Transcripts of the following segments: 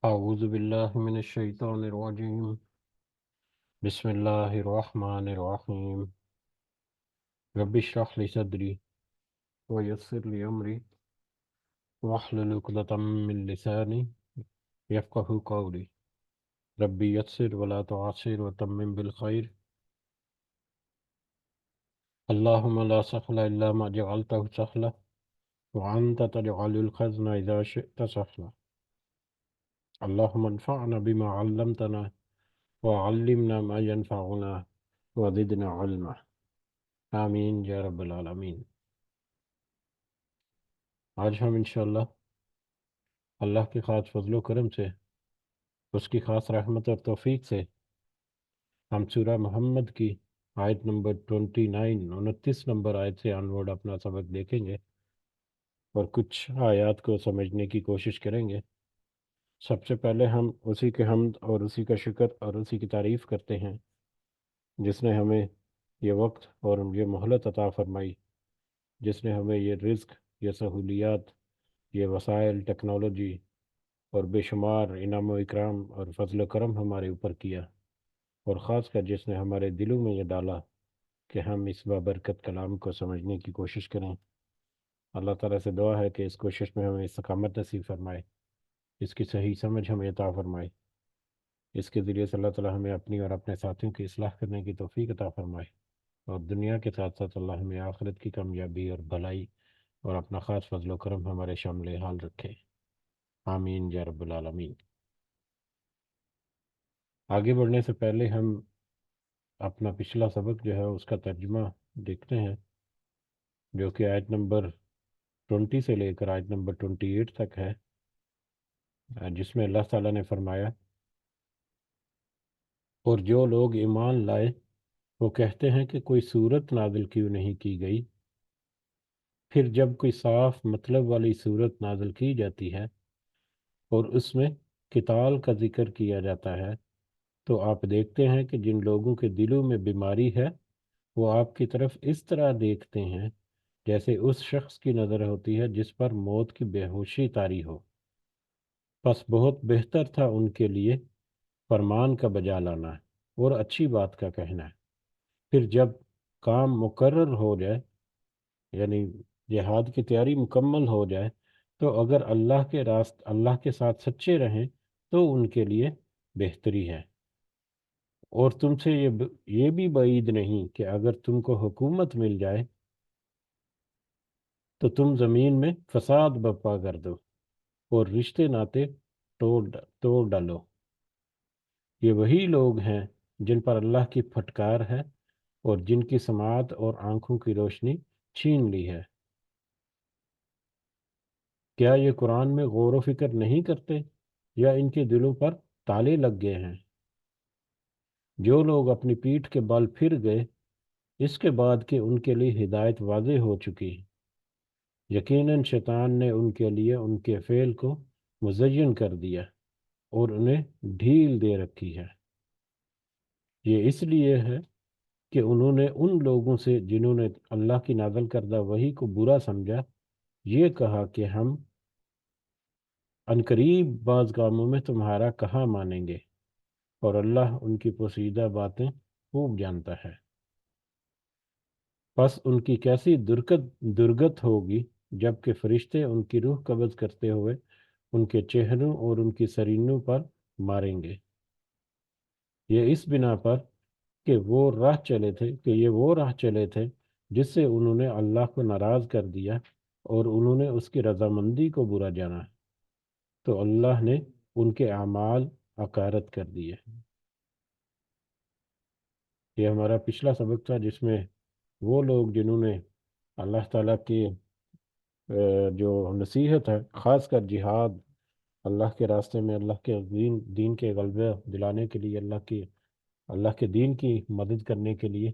أعوذ بالله من الشيطان الرجيم. بسم الله الرحمن الرحيم. رب اشرح لي صدري ويسر لي أمري واحلل عقدة من لساني يفقه قولي. ربي يسر ولا تعسر وتمم بالخير. اللهم لا سهل إلا ما جعلته سهلا وأنت تجعل الحزن إذا شئت سهلا. اللهم انفعنا بما علمتنا وعلمنا ما ينفعنا وزدنا علما. آمین یا رب العالمین۔ آج ہم انشاءاللہ اللہ کے خاص فضل و کرم سے، اس کی خاص رحمت اور توفیق سے ہم سورہ محمد کی آیت نمبر 29 نمبر آیت سے آنورڈ اپنا سبق دیکھیں گے اور کچھ آیات کو سمجھنے کی کوشش کریں گے۔ سب سے پہلے ہم اسی کے حمد اور اسی کا شکر اور اسی کی تعریف کرتے ہیں جس نے ہمیں یہ وقت اور یہ مہلت عطا فرمائی، جس نے ہمیں یہ رزق، یہ سہولیات، یہ وسائل، ٹیکنالوجی اور بے شمار انعام و اکرام اور فضل و کرم ہمارے اوپر کیا، اور خاص کر جس نے ہمارے دلوں میں یہ ڈالا کہ ہم اس بابرکت کلام کو سمجھنے کی کوشش کریں۔ اللہ تعالیٰ سے دعا ہے کہ اس کوشش میں ہمیں استقامت نصیب فرمائے، اس کی صحیح سمجھ ہمیں عطا فرمائے، اس کے ذریعے سے اللہ تعالیٰ ہمیں اپنی اور اپنے ساتھیوں کی اصلاح کرنے کی توفیق عطا فرمائے، اور دنیا کے ساتھ ساتھ اللہ ہمیں آخرت کی کامیابی اور بھلائی اور اپنا خاص فضل و کرم ہمارے شامل حال رکھے۔ آمین یا رب العالمین۔ آگے بڑھنے سے پہلے ہم اپنا پچھلا سبق جو ہے اس کا ترجمہ دیکھتے ہیں، جو کہ آیت نمبر 20 سے لے کر آیت نمبر 28 تک ہے، جس میں اللہ تعالیٰ نے فرمایا، اور جو لوگ ایمان لائے وہ کہتے ہیں کہ کوئی صورت نازل کیوں نہیں کی گئی، پھر جب کوئی صاف مطلب والی صورت نازل کی جاتی ہے اور اس میں قتال کا ذکر کیا جاتا ہے تو آپ دیکھتے ہیں کہ جن لوگوں کے دلوں میں بیماری ہے وہ آپ کی طرف اس طرح دیکھتے ہیں جیسے اس شخص کی نظر ہوتی ہے جس پر موت کی بے ہوشی طاری ہو، پس بہت بہتر تھا ان کے لیے فرمان کا بجا لانا اور اچھی بات کا کہنا ہے۔ پھر جب کام مقرر ہو جائے، یعنی جہاد کی تیاری مکمل ہو جائے، تو اگر اللہ کے ساتھ سچے رہیں تو ان کے لیے بہتری ہے، اور تم سے یہ بھی بعید نہیں کہ اگر تم کو حکومت مل جائے تو تم زمین میں فساد برپا کر دو اور رشتے ناطے توڑ ڈالو۔ یہ وہی لوگ ہیں جن پر اللہ کی پھٹکار ہے اور جن کی سماعت اور آنکھوں کی روشنی چھین لی ہے۔ کیا یہ قرآن میں غور و فکر نہیں کرتے یا ان کے دلوں پر تالے لگ گئے ہیں؟ جو لوگ اپنی پیٹھ کے بل پھر گئے اس کے بعد کہ ان کے لیے ہدایت واضح ہو چکی، یقیناً شیطان نے ان کے لیے ان کے فعل کو مزین کر دیا اور انہیں ڈھیل دے رکھی ہے۔ یہ اس لیے ہے کہ انہوں نے ان لوگوں سے جنہوں نے اللہ کی نازل کردہ وحی کو برا سمجھا یہ کہا کہ ہم عنقریب بعض کاموں میں تمہارا کہاں مانیں گے، اور اللہ ان کی پوشیدہ باتیں خوب جانتا ہے۔ پس ان کی کیسی درگت ہوگی جب کہ فرشتے ان کی روح قبض کرتے ہوئے ان کے چہروں اور ان کی سرینوں پر ماریں گے، یہ اس بنا پر کہ یہ وہ راہ چلے تھے جس سے انہوں نے اللہ کو ناراض کر دیا اور انہوں نے اس کی رضامندی کو برا جانا، تو اللہ نے ان کے اعمال عقارت کر دیے۔ یہ ہمارا پچھلا سبق تھا جس میں وہ لوگ جنہوں نے اللہ تعالیٰ کی جو نصیحت ہے، خاص کر جہاد، اللہ کے راستے میں اللہ کے دین کے غلبہ دلانے کے لیے، اللہ کے دین کی مدد کرنے کے لیے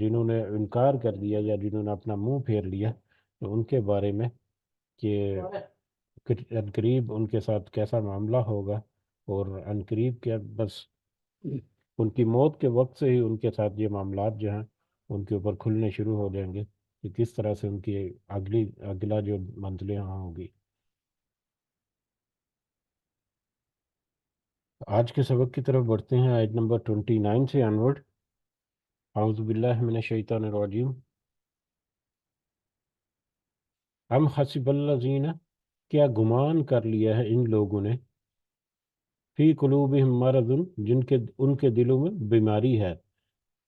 جنہوں نے انکار کر دیا یا جنہوں نے اپنا منہ پھیر لیا، تو ان کے بارے میں کہ عنقریب ان کے ساتھ کیسا معاملہ ہوگا، اور عنقریب کیا بس ان کی موت کے وقت سے ہی ان کے ساتھ یہ معاملات جو ہیں ان کے اوپر کھلنے شروع ہو جائیں گے کہ کس طرح سے ان کی اگلا جو منزلیں ہوں گی۔ آج کے سبق کی طرف بڑھتے ہیں، آیت نمبر 29 سے آنورڈ۔ اعوذ باللہ من الشیطان الرجیم۔ ام حسب الذین، کیا گمان کر لیا ہے ان لوگوں نے، فی قلوبہم مرض، ان کے دلوں میں بیماری ہے۔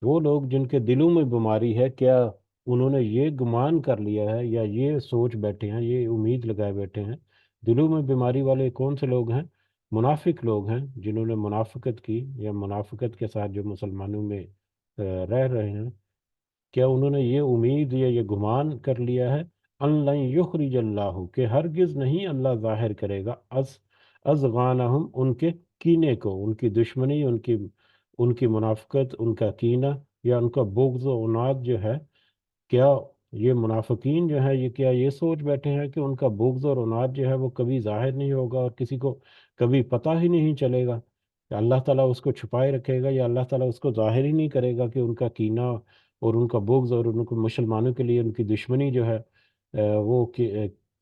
وہ لوگ جن کے دلوں میں بیماری ہے، کیا انہوں نے یہ گمان کر لیا ہے یا یہ سوچ بیٹھے ہیں، یہ امید لگائے بیٹھے ہیں؟ دلوں میں بیماری والے کون سے لوگ ہیں؟ منافق لوگ ہیں، جنہوں نے منافقت کی یا منافقت کے ساتھ جو مسلمانوں میں رہ رہے ہیں۔ کیا انہوں نے یہ امید یا یہ گمان کر لیا ہے، ان لن یخرج اللہ، کہ ہرگز نہیں اللہ ظاہر کرے گا، ازغانہم، ان کے کینے کو، ان کی دشمنی، ان کی منافقت، ان کا کینہ یا ان کا بغض و عناد جو ہے؟ کیا یہ منافقین جو ہے، یہ کیا یہ سوچ بیٹھے ہیں کہ ان کا بغض اور عناد جو ہے وہ کبھی ظاہر نہیں ہوگا اور کسی کو کبھی پتہ ہی نہیں چلے گا؟ کہ اللہ تعالیٰ اس کو چھپائے رکھے گا یا اللہ تعالیٰ اس کو ظاہر ہی نہیں کرے گا کہ ان کا کینہ اور ان کا بغض اور ان کو مسلمانوں کے لیے ان کی دشمنی جو ہے وہ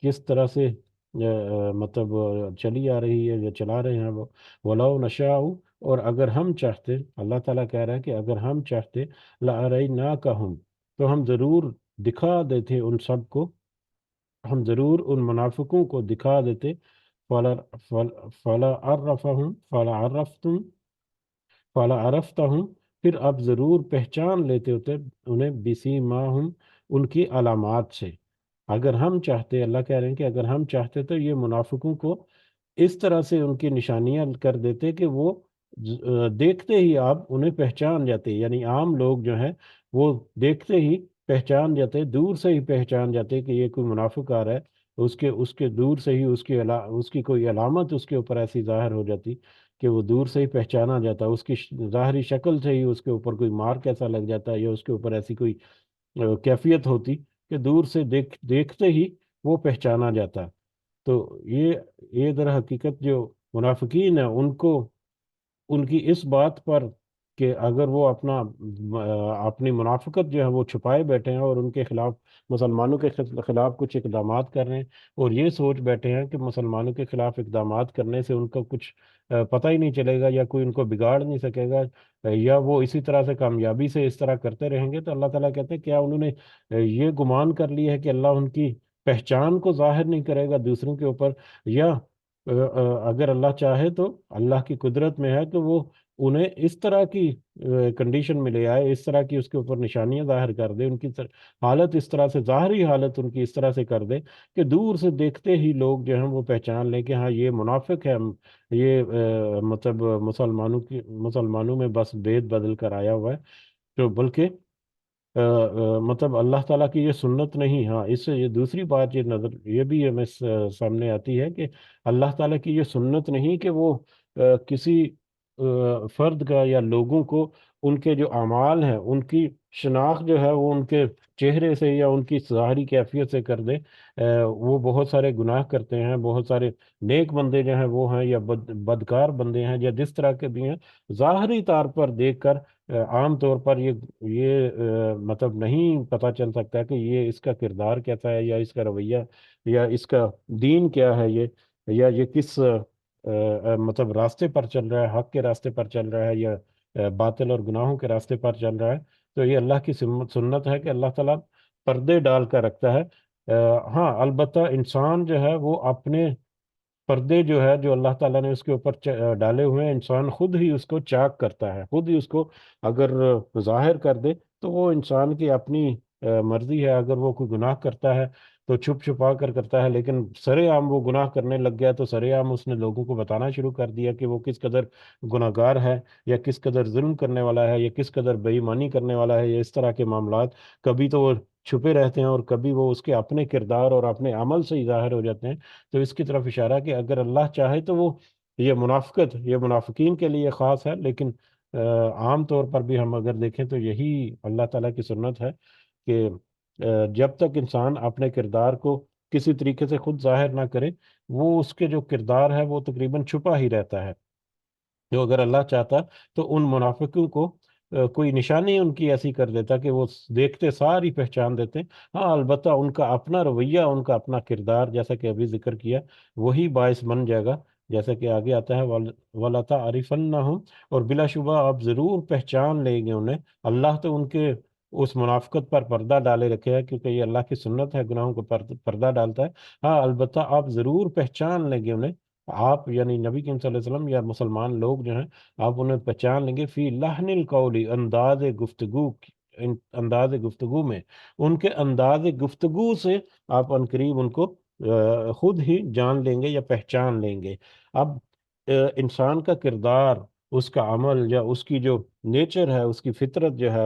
کس طرح سے مطلب چلی آ رہی ہے یا چلا رہے ہیں وہ؟ وَلَوْ نَشَاءُ، اور اگر ہم چاہتے، اللہ تعالیٰ کہہ رہا ہے کہ اگر ہم چاہتے، لَأَرَيْنَاكَهُمْ، تو ہم ضرور دکھا دیتے ان سب کو، ہم ضرور ان منافقوں کو دکھا دیتے۔ فَلَا فَلَا عَرَّفَهُمْ فَلَا عَرَّفْتُمْ فَلَا عَرَفْتَهُمْ، پھر آپ ضرور پہچان لیتے ہوتے انہیں، بِسِیمَاهُمْ، ان کی علامات سے۔ اگر ہم چاہتے، اللہ کہہ رہے ہیں کہ اگر ہم چاہتے تو یہ منافقوں کو اس طرح سے ان کی نشانیاں کر دیتے کہ وہ دیکھتے ہی آپ انہیں پہچان جاتے، یعنی عام لوگ جو ہیں وہ دیکھتے ہی پہچان جاتے، دور سے ہی پہچان جاتے کہ یہ کوئی منافق آ رہا ہے۔ اس کے دور سے ہی اس کی کوئی علامت اس کے اوپر ایسی ظاہر ہو جاتی کہ وہ دور سے ہی پہچانا جاتا، اس کی ظاہری شکل سے ہی اس کے اوپر کوئی مارک ایسا لگ جاتا ہے یا اس کے اوپر ایسی کوئی کیفیت ہوتی کہ دور سے دیکھتے ہی وہ پہچانا جاتا۔ تو یہ در حقیقت جو منافقین ہیں، ان کو ان کی اس بات پر کہ اگر وہ اپنی منافقت جو ہے وہ چھپائے بیٹھے ہیں اور ان کے خلاف، مسلمانوں کے خلاف کچھ اقدامات کر رہے ہیں، اور یہ سوچ بیٹھے ہیں کہ مسلمانوں کے خلاف اقدامات کرنے سے ان کا کچھ پتہ ہی نہیں چلے گا یا کوئی ان کو بگاڑ نہیں سکے گا، یا وہ اسی طرح سے کامیابی سے اس طرح کرتے رہیں گے، تو اللہ تعالیٰ کہتے ہیں کیا انہوں نے یہ گمان کر لیا ہے کہ اللہ ان کی پہچان کو ظاہر نہیں کرے گا دوسروں کے اوپر؟ یا اگر اللہ چاہے تو اللہ کی قدرت میں ہے کہ وہ انہیں اس طرح کی کنڈیشن میں لے آئے، اس طرح کی اس کے اوپر نشانیاں ظاہر کر دے، ان کی حالت اس طرح سے، ظاہری حالت ان کی اس طرح سے کر دے کہ دور سے دیکھتے ہی لوگ جو ہیں وہ پہچان لیں کہ ہاں یہ منافق ہے، یہ مطلب مسلمانوں میں بس بید بدل کر آیا ہوا ہے۔ تو بلکہ مطلب اللہ تعالیٰ کی یہ سنت نہیں۔ ہاں، اس سے یہ دوسری بات یہ بھی ہمیں سامنے آتی ہے کہ اللہ تعالیٰ کی یہ سنت نہیں کہ وہ کسی فرد کا یا لوگوں کو ان کے جو اعمال ہیں ان کی شناخت جو ہے وہ ان کے چہرے سے یا ان کی ظاہری کیفیت سے کر دے۔ وہ بہت سارے گناہ کرتے ہیں، بہت سارے نیک بندے جو ہیں وہ ہیں یا بدکار بندے ہیں یا جس طرح کے بھی ہیں، ظاہری طور پر دیکھ کر عام طور پر یہ مطلب نہیں پتہ چل سکتا کہ یہ اس کا کردار کیسا ہے یا اس کا رویہ یا اس کا دین کیا ہے، یا یہ کس مطلب راستے پر چل رہا ہے، حق کے راستے پر چل رہا ہے یا باطل اور گناہوں کے راستے پر چل رہا ہے۔ تو یہ اللہ کی سنت ہے کہ اللہ تعالیٰ پردے ڈال کر رکھتا ہے۔ ہاں، البتہ انسان جو ہے وہ اپنے پردے جو ہے جو اللہ تعالیٰ نے اس کے اوپر ڈالے ہوئے ہیں، انسان خود ہی اس کو چاک کرتا ہے، خود ہی اس کو اگر ظاہر کر دے تو وہ انسان کی اپنی مرضی ہے۔ اگر وہ کوئی گناہ کرتا ہے تو چھپ چھپا کر کرتا ہے، لیکن سرے عام وہ گناہ کرنے لگ گیا تو سرے عام اس نے لوگوں کو بتانا شروع کر دیا کہ وہ کس قدر گناہ گار ہے یا کس قدر ظلم کرنے والا ہے یا کس قدر بے ایمانی کرنے والا ہے، یا اس طرح کے معاملات کبھی تو وہ چھپے رہتے ہیں اور کبھی وہ اس کے اپنے کردار اور اپنے عمل سے ہی ظاہر ہو جاتے ہیں۔ تو اس کی طرف اشارہ کہ اگر اللہ چاہے تو وہ یہ منافقین کے لیے خاص ہے، لیکن عام طور پر بھی ہم اگر دیکھیں تو یہی اللہ تعالیٰ کی سنت ہے کہ جب تک انسان اپنے کردار کو کسی طریقے سے خود ظاہر نہ کرے، وہ اس کے جو کردار ہے وہ تقریباً چھپا ہی رہتا ہے۔ جو اگر اللہ چاہتا تو ان منافقوں کو کوئی نشانی ان کی ایسی کر دیتا کہ وہ دیکھتے ساری پہچان دیتے۔ ہاں، البتہ ان کا اپنا رویہ، ان کا اپنا کردار، جیسا کہ ابھی ذکر کیا، وہی باعث بن جائے گا جیسا کہ آگے آتا ہے وَلَتَعْرِفَنَّهُمْ، اور بلا شبہ آپ ضرور پہچان لیں گے انہیں۔ اللہ تو ان کے اس منافقت پر پردہ ڈالے رکھے ہے، کیونکہ یہ اللہ کی سنت ہے، گناہوں کو پردہ ڈالتا ہے۔ ہاں البتہ آپ ضرور پہچان لیں گے انہیں، آپ یعنی نبی کریم صلی اللہ علیہ وسلم یا مسلمان لوگ جو ہیں، آپ انہیں پہچان لیں گے فی لحن القولی، انداز گفتگو میں، ان کے انداز گفتگو سے آپ عنقریب ان کو خود ہی جان لیں گے یا پہچان لیں گے۔ اب انسان کا کردار، اس کا عمل یا اس کی جو نیچر ہے، اس کی فطرت جو ہے،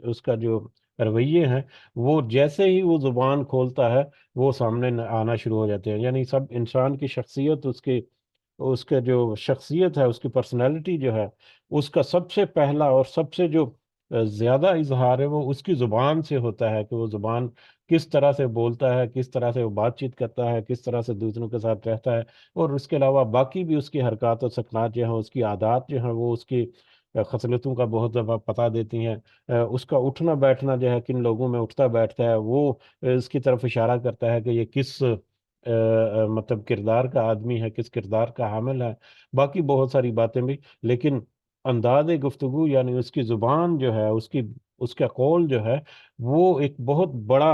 اس کا جو رویے ہیں، وہ جیسے ہی وہ زبان کھولتا ہے وہ سامنے آنا شروع ہو جاتے ہیں۔ یعنی سب انسان کی شخصیت، اس کے جو شخصیت ہے، اس کی پرسنالٹی جو ہے، اس کا سب سے پہلا اور سب سے جو زیادہ اظہار ہے وہ اس کی زبان سے ہوتا ہے، کہ وہ زبان کس طرح سے بولتا ہے، کس طرح سے وہ بات چیت کرتا ہے، کس طرح سے دوسروں کے ساتھ رہتا ہے، اور اس کے علاوہ باقی بھی اس کی حرکات و سکنات جو ہیں، اس کی عادات جو ہیں، وہ اس کی خصلتوں کا بہت دفعہ پتہ دیتی ہیں۔ اس کا اٹھنا بیٹھنا جو ہے، کن لوگوں میں اٹھتا بیٹھتا ہے، وہ اس کی طرف اشارہ کرتا ہے کہ یہ کس مطلب کردار کا آدمی ہے، کس کردار کا حامل ہے، باقی بہت ساری باتیں بھی۔ لیکن انداز گفتگو یعنی اس کی زبان جو ہے، اس کا قول جو ہے، وہ ایک بہت بڑا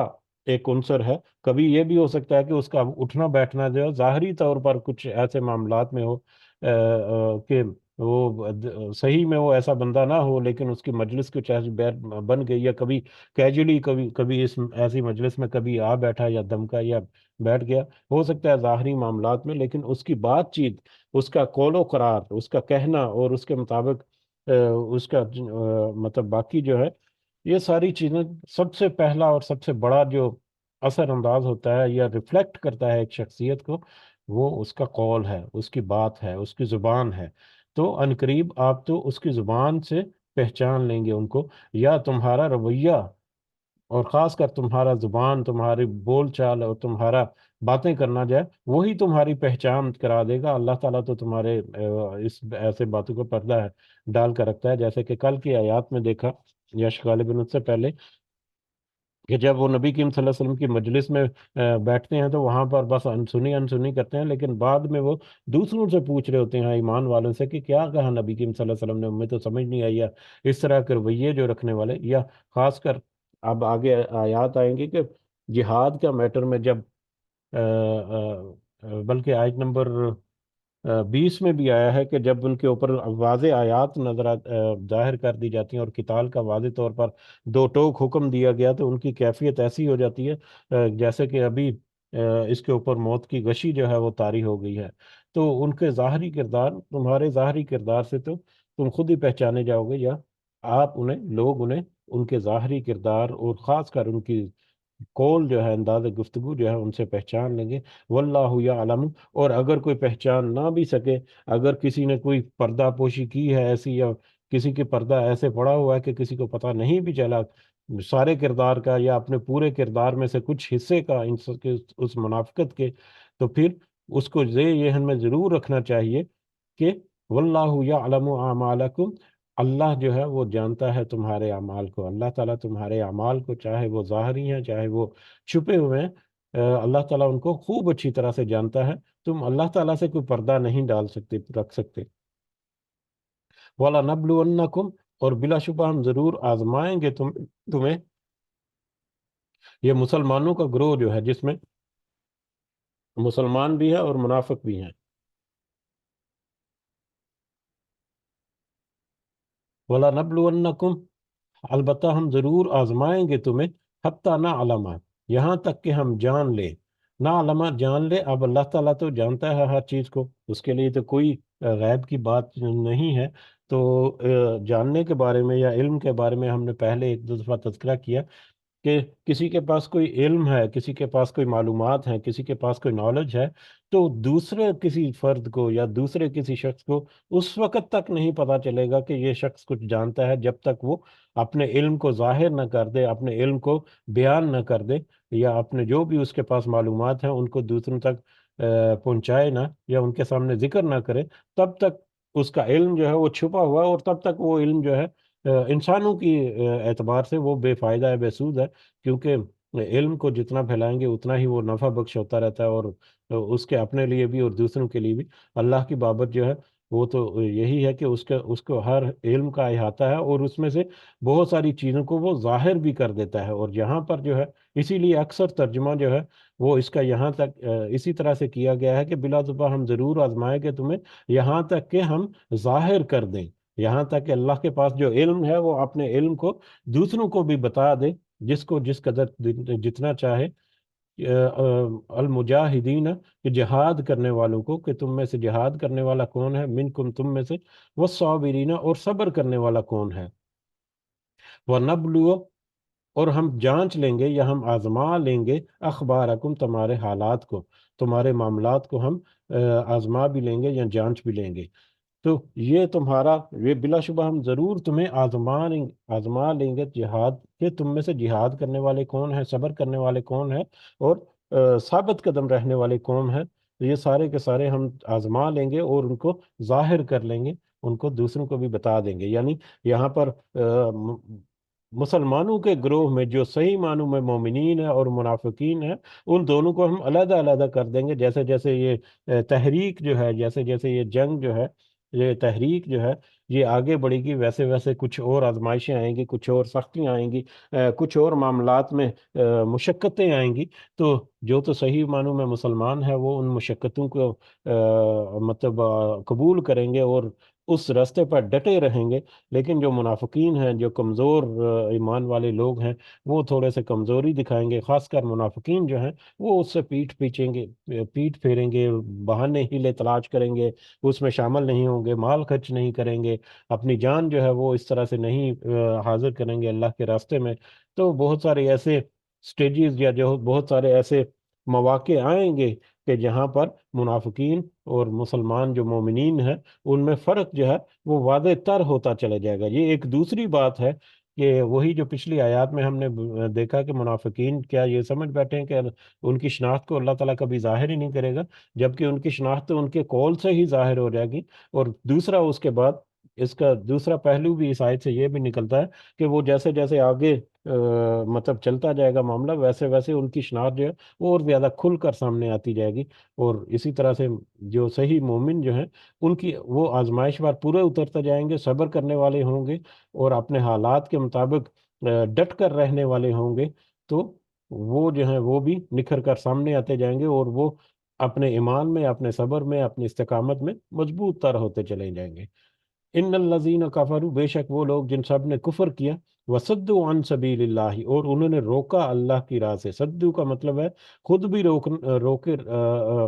ایک عنصر ہے۔ کبھی یہ بھی ہو سکتا ہے کہ اس کا اٹھنا بیٹھنا جو ہے ظاہری طور پر کچھ ایسے معاملات میں ہو کہ وہ صحیح میں وہ ایسا بندہ نہ ہو، لیکن اس کی مجلس کچھ ایسی بن گئی، یا کبھی کیجولی کبھی اس ایسی مجلس میں کبھی آ بیٹھا یا دمکا یا بیٹھ گیا، ہو سکتا ہے ظاہری معاملات میں، لیکن اس کی بات چیت، اس کا قول و قرار، اس کا کہنا اور اس کے مطابق اس کا مطلب باقی جو ہے، یہ ساری چیزیں سب سے پہلا اور سب سے بڑا جو اثر انداز ہوتا ہے یا ریفلیکٹ کرتا ہے ایک شخصیت کو، وہ اس کا قول ہے، اس کی بات ہے، اس کی زبان ہے۔ تو عنقریب آپ تو اس کی زبان سے پہچان لیں گے ان کو، یا تمہارا رویہ اور خاص کر تمہارا زبان، تمہاری بول چال اور تمہارا باتیں کرنا جو ہے، وہی تمہاری پہچان کرا دے گا۔ اللہ تعالیٰ تو تمہارے اس ایسے باتوں کو پردہ ہے ڈال کر رکھتا ہے، جیسے کہ کل کی آیات میں دیکھا، یا غالباً اس سے پہلے، کہ جب وہ نبی کریم صلی اللہ علیہ وسلم کی مجلس میں بیٹھتے ہیں تو وہاں پر بس انسنی انسنی کرتے ہیں، لیکن بعد میں وہ دوسروں سے پوچھ رہے ہوتے ہیں، ایمان والوں سے، کہ کیا کہا نبی کریم صلی اللہ علیہ وسلم نے، ہمیں تو سمجھ نہیں آئی، یا اس طرح کے رویے جو رکھنے والے، یا خاص کر اب آگے آیات آئیں گی کہ جہاد کا میٹر میں جب بلکہ آیت نمبر 20 میں بھی آیا ہے کہ جب ان کے اوپر واضح آیات ظاہر کر دی جاتی ہیں اور قتال کا واضح طور پر دو ٹوک حکم دیا گیا، تو ان کی کیفیت ایسی ہو جاتی ہے جیسے کہ ابھی اس کے اوپر موت کی غشی جو ہے وہ طاری ہو گئی ہے۔ تو ان کے ظاہری کردار، تمہارے ظاہری کردار سے تو تم خود ہی پہچانے جاؤ گے، یا لوگ انہیں ان کے ظاہری کردار اور خاص کر ان کی قول جو ہے، انداز گفتگو جو ہے، ان سے پہچان لیں گے۔ واللہ یعلم، اور اگر کوئی پہچان نہ بھی سکے، اگر کسی نے کوئی پردہ پوشی کی ہے ایسی، یا کسی کے پردہ ایسے پڑا ہوا ہے کہ کسی کو پتہ نہیں بھی چلا سارے کردار کا، یا اپنے پورے کردار میں سے کچھ حصے کا، اس منافقت کے، تو پھر اس کو ذہن میں ضرور رکھنا چاہیے کہ واللہ یعلم اعمالکم، اللہ جو ہے وہ جانتا ہے تمہارے اعمال کو۔ اللہ تعالیٰ تمہارے اعمال کو، چاہے وہ ظاہری ہیں چاہے وہ چھپے ہوئے ہیں، اللہ تعالیٰ ان کو خوب اچھی طرح سے جانتا ہے۔ تم اللہ تعالیٰ سے کوئی پردہ نہیں ڈال سکتے، رکھ سکتے۔ وَلَنَبْلُوَنَّكُمْ، اور بلا شبہ ہم ضرور آزمائیں گے تمہیں، یہ مسلمانوں کا گروہ جو ہے، جس میں مسلمان بھی ہے اور منافق بھی ہیں۔ وَلَنَبْلُوَنَّكُمْ، البتہ ہم ضرور آزمائیں گے تمہیں، حتیٰ نہ علامہ، یہاں تک کہ ہم جان لیں۔ نہ علامہ جان لے، اب اللہ تعالیٰ تو جانتا ہے ہر چیز کو، اس کے لیے تو کوئی غیب کی بات نہیں ہے۔ تو جاننے کے بارے میں یا علم کے بارے میں ہم نے پہلے ایک دو دفعہ تذکرہ کیا کہ کسی کے پاس کوئی علم ہے، کسی کے پاس کوئی معلومات ہیں، کسی کے پاس کوئی نالج ہے، تو دوسرے کسی فرد کو یا دوسرے کسی شخص کو اس وقت تک نہیں پتا چلے گا کہ یہ شخص کچھ جانتا ہے، جب تک وہ اپنے علم کو ظاہر نہ کر دے، اپنے علم کو بیان نہ کر دے، یا اپنے جو بھی اس کے پاس معلومات ہیں ان کو دوسروں تک پہنچائے نہ، یا ان کے سامنے ذکر نہ کرے، تب تک اس کا علم جو ہے وہ چھپا ہوا ہے، اور تب تک وہ علم جو ہے انسانوں کی اعتبار سے وہ بے فائدہ ہے، بے سود ہے، کیونکہ علم کو جتنا پھیلائیں گے اتنا ہی وہ نفع بخش ہوتا رہتا ہے، اور اس کے اپنے لیے بھی اور دوسروں کے لیے بھی اللہ کی بابت جو ہے وہ تو یہی ہے کہ اس کو ہر علم کا احاطہ ہے، اور اس میں سے بہت ساری چیزوں کو وہ ظاہر بھی کر دیتا ہے۔ اور یہاں پر جو ہے اسی لیے اکثر ترجمہ جو ہے وہ اس کا یہاں تک اسی طرح سے کیا گیا ہے کہ بلا زباں ہم ضرور آزمائیں گے تمہیں، یہاں تک کہ ہم ظاہر کر دیں، یہاں تک کہ اللہ کے پاس جو علم ہے وہ اپنے علم کو دوسروں کو بھی بتا دے، جس کو جس قدر جتنا چاہے، المجاہدین، کہ جہاد کرنے والوں کو، کہ تم میں سے جہاد کرنے والا کون ہے، منکم تم میں سے، والصابرین، اور صبر کرنے والا کون ہے، ونبلو، اور ہم جانچ لیں گے یا ہم آزما لیں گے، اخبارکم، تمہارے حالات کو، تمہارے معاملات کو ہم آزما بھی لیں گے یا جانچ بھی لیں گے۔ تو یہ تمہارا، یہ بلا شبہ ہم ضرور تمہیں آزما لیں گے جہاد، کہ تم میں سے جہاد کرنے والے کون ہیں، صبر کرنے والے کون ہیں، اور ثابت قدم رہنے والے کون ہیں۔ یہ سارے کے سارے ہم آزما لیں گے اور ان کو ظاہر کر لیں گے، ان کو دوسروں کو بھی بتا دیں گے۔ یعنی یہاں پر مسلمانوں کے گروہ میں جو صحیح معنوں میں مومنین ہیں اور منافقین ہیں، ان دونوں کو ہم علیحدہ علیحدہ کر دیں گے، جیسے جیسے یہ تحریک جو ہے، جیسے جیسے یہ جنگ جو ہے، یہ تحریک جو ہے یہ آگے بڑھے گی، ویسے ویسے کچھ اور آزمائشیں آئیں گی، کچھ اور سختیاں آئیں گی، کچھ اور معاملات میں مشقتیں آئیں گی۔ تو جو تو صحیح معنوں میں مسلمان ہے وہ ان مشقتوں کو مطلب قبول کریں گے اور اس راستے پر ڈٹے رہیں گے، لیکن جو منافقین ہیں، جو کمزور ایمان والے لوگ ہیں، وہ تھوڑے سے کمزوری دکھائیں گے، خاص کر منافقین جو ہیں وہ اس سے پیٹھ پیچیں گے، پیٹھ پھیریں گے، بہانے ہیلے تلاش کریں گے، اس میں شامل نہیں ہوں گے، مال خرچ نہیں کریں گے، اپنی جان جو ہے وہ اس طرح سے نہیں حاضر کریں گے اللہ کے راستے میں۔ تو بہت سارے ایسے سٹیجز یا جو بہت سارے ایسے مواقع آئیں گے کہ جہاں پر منافقین اور مسلمان جو مومنین ہیں ان میں فرق جو ہے وہ واضح تر ہوتا چلا جائے گا۔ یہ ایک دوسری بات ہے کہ وہی جو پچھلی آیات میں ہم نے دیکھا کہ منافقین کیا یہ سمجھ بیٹھے ہیں کہ ان کی شناخت کو اللہ تعالیٰ کبھی ظاہر ہی نہیں کرے گا، جبکہ ان کی شناخت تو ان کے قول سے ہی ظاہر ہو جائے گی۔ اور دوسرا اس کے بعد اس کا دوسرا پہلو بھی اس آیت سے یہ بھی نکلتا ہے کہ وہ جیسے جیسے آگے مطلب چلتا جائے گا معاملہ، ویسے ویسے ان کی شناخت جو ہے وہ اور زیادہ کھل کر سامنے آتی جائے گی، اور اسی طرح سے جو صحیح مومن جو ہیں ان کی وہ آزمائش بار پورے اترتے جائیں گے، صبر کرنے والے ہوں گے اور اپنے حالات کے مطابق ڈٹ کر رہنے والے ہوں گے، تو وہ جو ہیں وہ بھی نکھر کر سامنے آتے جائیں گے، اور وہ اپنے ایمان میں، اپنے صبر میں، اپنی استقامت میں مضبوط تر ہوتے چلے جائیں گے۔ ان الذین کفروا، بے شک وہ لوگ جن سب نے کفر کیا، وصدوا عن سبیل اللہ، اور انہوں نے روکا اللہ کی راہ سے۔ صدو کا مطلب ہے خود بھی روکے،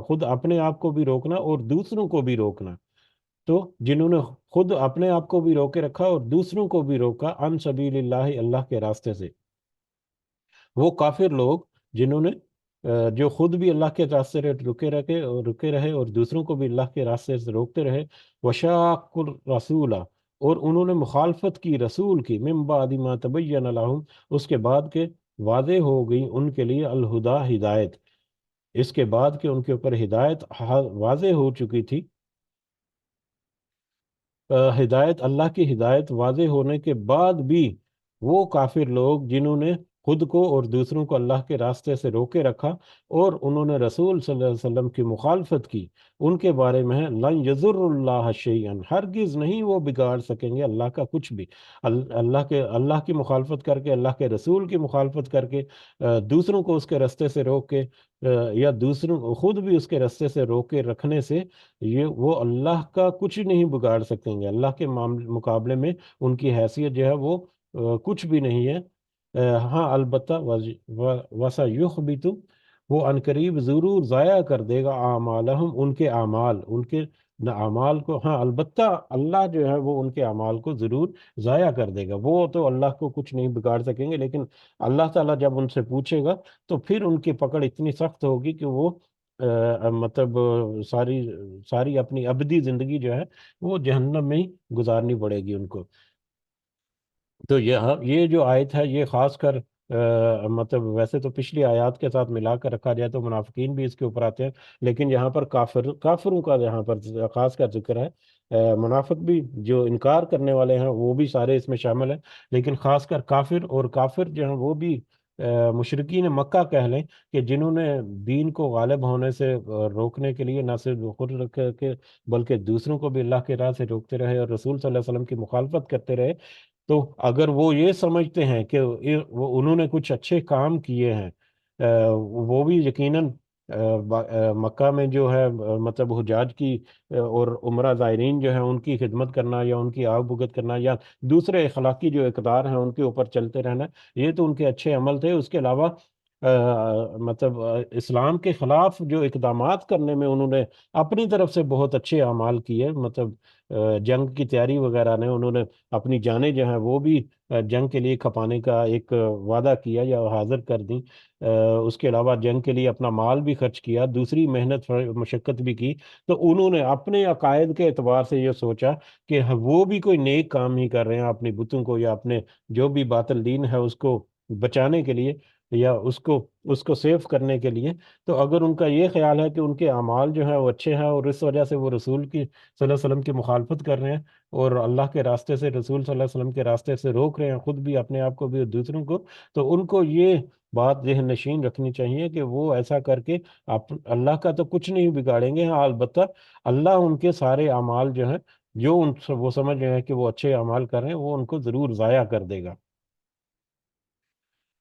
خود اپنے آپ کو بھی روکنا اور دوسروں کو بھی روکنا۔ تو جنہوں نے خود اپنے آپ کو بھی روکے رکھا اور دوسروں کو بھی روکا، عن سبیل اللہ، اللہ کے راستے سے، وہ کافر لوگ جنہوں نے جو خود بھی اللہ کے راستے سے رکے رہے اور دوسروں کو بھی اللہ کے راستے سے روکتے رہے، وشاق الرسول، اور انہوں نے مخالفت کی رسول کی، من بعد ما تبین لہم، اس کے بعد کہ واضح ہو گئی ان کے لیے، الہدا، ہدایت، اس کے بعد کہ ان کے اوپر ہدایت واضح ہو چکی تھی، ہدایت، اللہ کی ہدایت واضح ہونے کے بعد بھی وہ کافر لوگ جنہوں نے خود کو اور دوسروں کو اللہ کے راستے سے روکے رکھا اور انہوں نے رسول صلی اللہ علیہ وسلم کی مخالفت کی، ان کے بارے میں ہے لن یضر اللہ شیئا، ہرگز نہیں وہ بگاڑ سکیں گے اللہ کا کچھ بھی۔ اللہ کی مخالفت کر کے، اللہ کے رسول کی مخالفت کر کے، دوسروں کو اس کے راستے سے روک کے، یا دوسروں خود بھی اس کے راستے سے روک کے رکھنے سے، یہ وہ اللہ کا کچھ نہیں بگاڑ سکیں گے، اللہ کے مقابلے میں ان کی حیثیت جو ہے وہ کچھ بھی نہیں ہے۔ ہاں البتہ وَسَيُحْبِطُ، وہ عنقریب ضرور ضائع کر دے گا، اعمالہم، ان کے اعمال، ان کے اعمال کو، ہاں البتہ اللہ جو ہے وہ ان کے اعمال کو ضرور ضائع کر دے گا۔ وہ تو اللہ کو کچھ نہیں بگاڑ سکیں گے، لیکن اللہ تعالیٰ جب ان سے پوچھے گا تو پھر ان کی پکڑ اتنی سخت ہوگی کہ وہ مطلب ساری ساری اپنی ابدی زندگی جو ہے وہ جہنم میں ہی گزارنی پڑے گی ان کو۔ تو یہ جو آیت ہے یہ خاص کر مطلب ویسے تو پچھلی آیات کے ساتھ ملا کر رکھا جائے تو منافقین بھی اس کے اوپر آتے ہیں، لیکن یہاں پر کافروں کا یہاں پر خاص کر ذکر ہے۔ منافق بھی جو انکار کرنے والے ہیں وہ بھی سارے اس میں شامل ہیں، لیکن خاص کر کافر، اور کافر جو ہیں وہ بھی مشرکین مکہ کہہ لیں کہ جنہوں نے دین کو غالب ہونے سے روکنے کے لیے نہ صرف خود رکھ کے بلکہ دوسروں کو بھی اللہ کے راہ سے روکتے رہے اور رسول صلی اللہ علیہ وسلم کی مخالفت کرتے رہے، تو اگر وہ یہ سمجھتے ہیں کہ انہوں نے کچھ اچھے کام کیے ہیں، وہ بھی یقیناً مکہ میں جو ہے مطلب حجاج کی اور عمرہ زائرین جو ہیں ان کی خدمت کرنا یا ان کی آگ بھگت کرنا یا دوسرے اخلاقی جو اقدار ہیں ان کے اوپر چلتے رہنا، یہ تو ان کے اچھے عمل تھے۔ اس کے علاوہ مطلب اسلام کے خلاف جو اقدامات کرنے میں انہوں نے اپنی طرف سے بہت اچھے اعمال کیے، مطلب جنگ کی تیاری وغیرہ نے انہوں نے اپنی جانیں جو ہیں وہ بھی جنگ کے لیے کھپانے کا ایک وعدہ کیا یا حاضر کر دیں۔ اس کے علاوہ جنگ کے لیے اپنا مال بھی خرچ کیا، دوسری محنت مشقت بھی کی۔ تو انہوں نے اپنے عقائد کے اعتبار سے یہ سوچا کہ وہ بھی کوئی نیک کام ہی کر رہے ہیں اپنی بتوں کو یا اپنے جو بھی باطل دین ہے اس کو بچانے کے لیے یا اس کو سیف کرنے کے لیے۔ تو اگر ان کا یہ خیال ہے کہ ان کے اعمال جو ہیں وہ اچھے ہیں اور اس وجہ سے وہ رسول کی صلی اللہ علیہ وسلم کی مخالفت کر رہے ہیں اور اللہ کے راستے سے، رسول صلی اللہ علیہ وسلم کے راستے سے روک رہے ہیں خود بھی، اپنے آپ کو بھی اور دوسروں کو، تو ان کو یہ بات ذہن نشین رکھنی چاہیے کہ وہ ایسا کر کے اللہ کا تو کچھ نہیں بگاڑیں گے، ہاں البتہ اللہ ان کے سارے اعمال جو ہیں جو وہ سمجھ رہے ہیں کہ وہ اچھے اعمال کر رہے ہیں وہ ان کو ضرور ضائع کر دے گا۔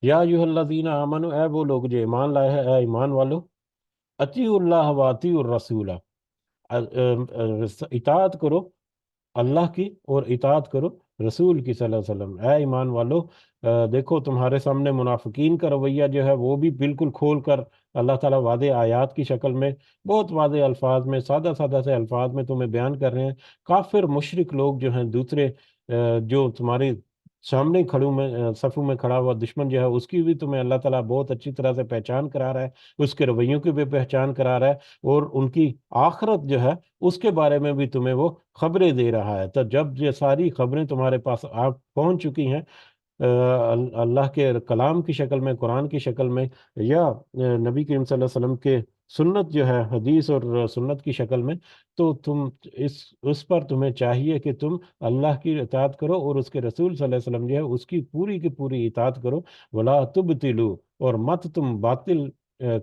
یا ایھا الذین آمنو، اے وہ لوگ جو ایمان لائے ہیں، اے ایمان والو، اطیعوا اللہ و اطیعوا الرسول، اطاعت کرو اللہ کی اور اطاعت کرو رسول کی صلی اللہ علیہ وسلم۔ اے ایمان والو، دیکھو تمہارے سامنے منافقین کا رویہ جو ہے وہ بھی بالکل کھول کر اللہ تعالیٰ واضح آیات کی شکل میں بہت واضح الفاظ میں، سادہ سادہ سے الفاظ میں تمہیں بیان کر رہے ہیں۔ کافر مشرک لوگ جو ہیں دوسرے، جو تمہارے سامنے کھڑوں میں صفوں میں کھڑا ہوا دشمن جو ہے اس کی بھی تمہیں اللہ تعالیٰ بہت اچھی طرح سے پہچان کرا رہا ہے، اس کے رویوں کی بھی پہچان کرا رہا ہے اور ان کی آخرت جو ہے اس کے بارے میں بھی تمہیں وہ خبریں دے رہا ہے۔ تو جب یہ ساری خبریں تمہارے پاس آپ پہنچ چکی ہیں اللہ کے کلام کی شکل میں، قرآن کی شکل میں، یا نبی کریم صلی اللہ علیہ وسلم کے سنت جو ہے حدیث اور سنت کی شکل میں، تو تم اس پر تمہیں چاہیے کہ تم اللہ کی اطاعت کرو اور اس کے رسول صلی اللہ علیہ وسلم جو ہے اس کی پوری کی پوری اطاعت کرو۔ ولا تبتلوا، اور مت تم باطل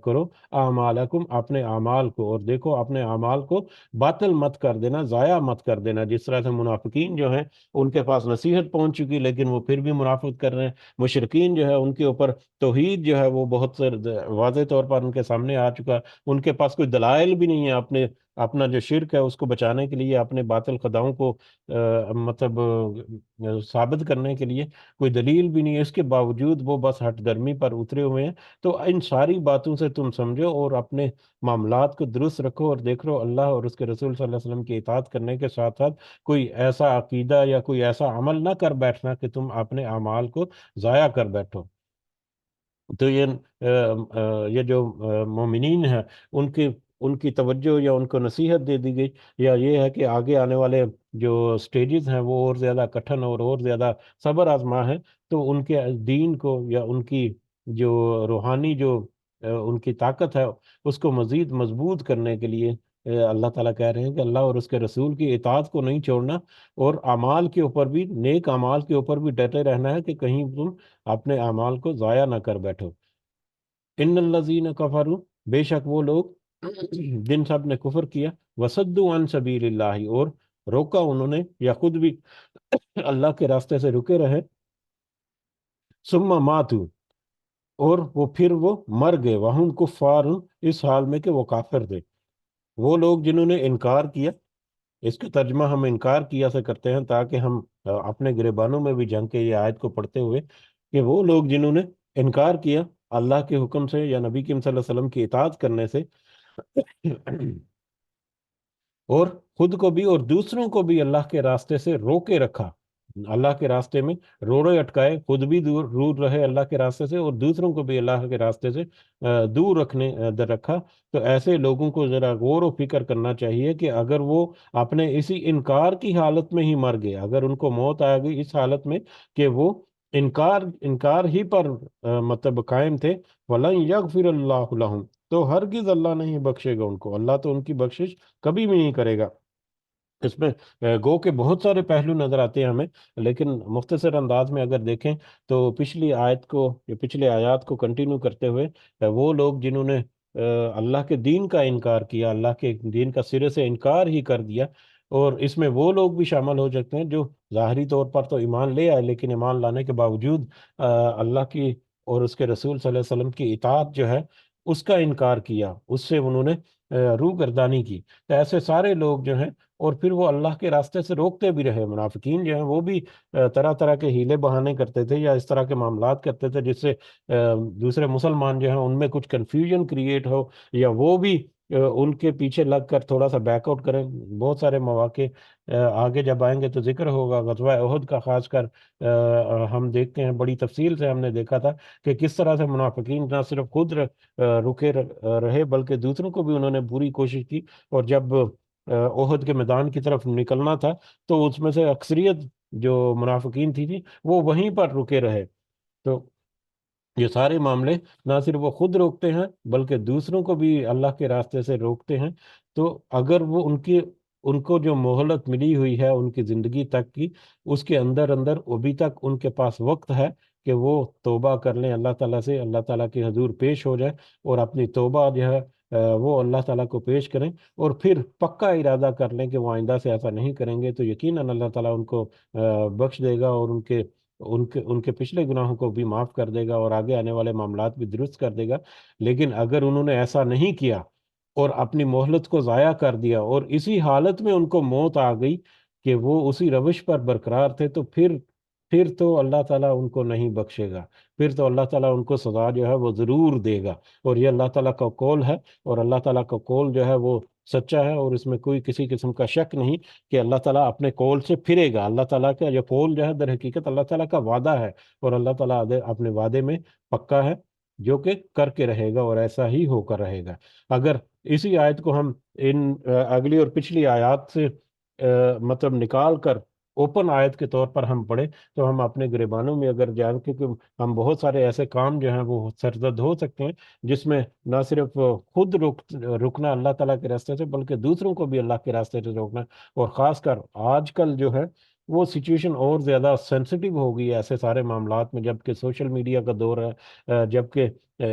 کرو اعمالکم، اپنے اعمال کو، اور دیکھو اپنے اعمال کو باطل مت کر دینا، ضائع مت کر دینا۔ جس طرح سے منافقین جو ہیں ان کے پاس نصیحت پہنچ چکی لیکن وہ پھر بھی منافقت کر رہے ہیں، مشرقین جو ہے ان کے اوپر توحید جو ہے وہ بہت واضح طور پر ان کے سامنے آ چکا، ان کے پاس کوئی دلائل بھی نہیں ہے اپنا جو شرک ہے اس کو بچانے کے لیے، اپنے باطل خداؤں کو مطلب ثابت کرنے کے لیے کوئی دلیل بھی نہیں ہے، اس کے باوجود وہ بس ہٹ درمی پر اترے ہوئے ہیں۔ تو ان ساری باتوں سے تم سمجھو اور اپنے معاملات کو درست رکھو اور دیکھ رہو اللہ اور اس کے رسول صلی اللہ علیہ وسلم کی اطاعت کرنے کے ساتھ ساتھ کوئی ایسا عقیدہ یا کوئی ایسا عمل نہ کر بیٹھنا کہ تم اپنے اعمال کو ضائع کر بیٹھو۔ تو یہ جو مومنین ہیں ان کی توجہ یا ان کو نصیحت دے دی گئی، یا یہ ہے کہ آگے آنے والے جو سٹیجز ہیں وہ اور زیادہ کٹھن اور زیادہ صبر آزما ہے، تو ان کے دین کو یا ان کی جو روحانی جو ان کی طاقت ہے اس کو مزید مضبوط کرنے کے لیے اللہ تعالیٰ کہہ رہے ہیں کہ اللہ اور اس کے رسول کی اطاعت کو نہیں چھوڑنا، اور اعمال کے اوپر بھی، نیک اعمال کے اوپر بھی ڈٹے رہنا ہے کہ کہیں تم اپنے اعمال کو ضائع نہ کر بیٹھو۔ ان الذین کفروا، بے شک وہ لوگ جن سب نے کفر کیا، وصدوا عن سبیل اللہ، اور روکا انہوں نے یا خود بھی اللہ کے راستے سے رکے رہے، ثم ماتوا، اور پھر وہ مر گئے، وہم کفار، اس حال میں کہ وہ کافر تھے۔ وہ لوگ جنہوں نے انکار کیا، اس کا ترجمہ ہم انکار کیا سے کرتے ہیں تاکہ ہم اپنے گریبانوں میں بھی جھنکے یہ آیت کو پڑھتے ہوئے کہ وہ لوگ جنہوں نے انکار کیا اللہ کے حکم سے یا نبی کریم صلی اللہ علیہ وسلم کی اطاعت کرنے سے اور خود کو بھی اور دوسروں کو بھی اللہ کے راستے سے روکے رکھا، اللہ کے راستے میں روڑے اٹکائے، خود بھی دور رہے اللہ کے راستے سے اور دوسروں کو بھی اللہ کے راستے سے دور در رکھا، تو ایسے لوگوں کو ذرا غور و فکر کرنا چاہیے کہ اگر وہ اپنے اسی انکار کی حالت میں ہی مر گئے، اگر ان کو موت آ گئی اس حالت میں کہ وہ انکار ہی پر مطلب قائم تھے، وَلَن يَغْفِرَ اللَّهُ لَهُمْ، تو ہرگز اللہ نہیں بخشے گا ان کو، اللہ تو ان کی بخشش کبھی بھی نہیں کرے گا۔ اس میں گو کے بہت سارے پہلو نظر آتے ہیں ہمیں، لیکن مختصر انداز میں اگر دیکھیں تو پچھلی آیت کو یا پچھلے آیات کو کنٹینیو کرتے ہوئے وہ لوگ جنہوں نے اللہ کے دین کا انکار کیا، اللہ کے دین کا سرے سے انکار ہی کر دیا، اور اس میں وہ لوگ بھی شامل ہو سکتے ہیں جو ظاہری طور پر تو ایمان لے آئے، لیکن ایمان لانے کے باوجود اللہ کی اور اس کے رسول صلی اللہ علیہ وسلم کی اطاعت جو ہے اس کا انکار کیا، اس سے انہوں نے روگردانی کی۔ تو ایسے سارے لوگ جو ہیں، اور پھر وہ اللہ کے راستے سے روکتے بھی رہے، منافقین جو ہیں وہ بھی طرح طرح کے ہیلے بہانے کرتے تھے یا اس طرح کے معاملات کرتے تھے جس سے دوسرے مسلمان جو ہیں ان میں کچھ کنفیوژن کریٹ ہو، یا وہ بھی ان کے پیچھے لگ کر تھوڑا سا بیک آؤٹ کریں۔ بہت سارے مواقع آگے جب آئیں گے تو ذکر ہوگا، غزوہ احد کا خاص کر ہم دیکھتے ہیں، بڑی تفصیل سے ہم نے دیکھا تھا کہ کس طرح سے منافقین نہ صرف خود رکے رہے بلکہ دوسروں کو بھی انہوں نے پوری کوشش کی، اور جب احد کے میدان کی طرف نکلنا تھا تو اس میں سے اکثریت جو منافقین تھی وہ وہیں پر رکے رہے۔ تو یہ سارے معاملے نہ صرف وہ خود روکتے ہیں بلکہ دوسروں کو بھی اللہ کے راستے سے روکتے ہیں۔ تو اگر وہ ان کو جو مہلت ملی ہوئی ہے ان کی زندگی تک کی، اس کے اندر اندر ابھی تک ان کے پاس وقت ہے کہ وہ توبہ کر لیں اللہ تعالیٰ سے، اللہ تعالیٰ کے حضور پیش ہو جائیں اور اپنی توبہ جو ہے وہ اللہ تعالیٰ کو پیش کریں، اور پھر پکا ارادہ کر لیں کہ وہ آئندہ سے ایسا نہیں کریں گے، تو یقیناً اللہ تعالیٰ ان کو بخش دے گا، اور ان کے پچھلے گناہوں کو بھی معاف کر دے گا، اور آگے آنے والے معاملات بھی درست کر دے گا۔ لیکن اگر انہوں نے ایسا نہیں کیا اور اپنی مہلت کو ضائع کر دیا، اور اسی حالت میں ان کو موت آ گئی کہ وہ اسی روش پر برقرار تھے، تو پھر تو اللہ تعالیٰ ان کو نہیں بخشے گا، پھر تو اللہ تعالیٰ ان کو سزا جو ہے وہ ضرور دے گا۔ اور یہ اللہ تعالیٰ کا قول ہے، اور اللہ تعالیٰ کا قول جو ہے وہ سچا ہے، اور اس میں کوئی کسی قسم کا شک نہیں کہ اللہ تعالیٰ اپنے قول سے پھرے گا۔ اللہ تعالیٰ کا یہ قول جو ہے در حقیقت اللہ تعالیٰ کا وعدہ ہے، اور اللہ تعالیٰ اپنے وعدے میں پکا ہے، جو کہ کر کے رہے گا، اور ایسا ہی ہو کر رہے گا۔ اگر اسی آیت کو ہم ان اگلی اور پچھلی آیات سے مطلب نکال کر اوپن آیت کے طور پر ہم پڑھیں، تو ہم اپنے گریبانوں میں اگر جان کے کہ ہم بہت سارے ایسے کام جو ہیں وہ سرزد ہو سکتے ہیں جس میں نہ صرف خود رکنا اللہ تعالیٰ کے راستے سے بلکہ دوسروں کو بھی اللہ کے راستے سے روکنا۔ اور خاص کر آج کل جو ہے وہ سچویشن اور زیادہ سینسٹیو ہو گئی ہے ایسے سارے معاملات میں، جبکہ سوشل میڈیا کا دور ہے، جبکہ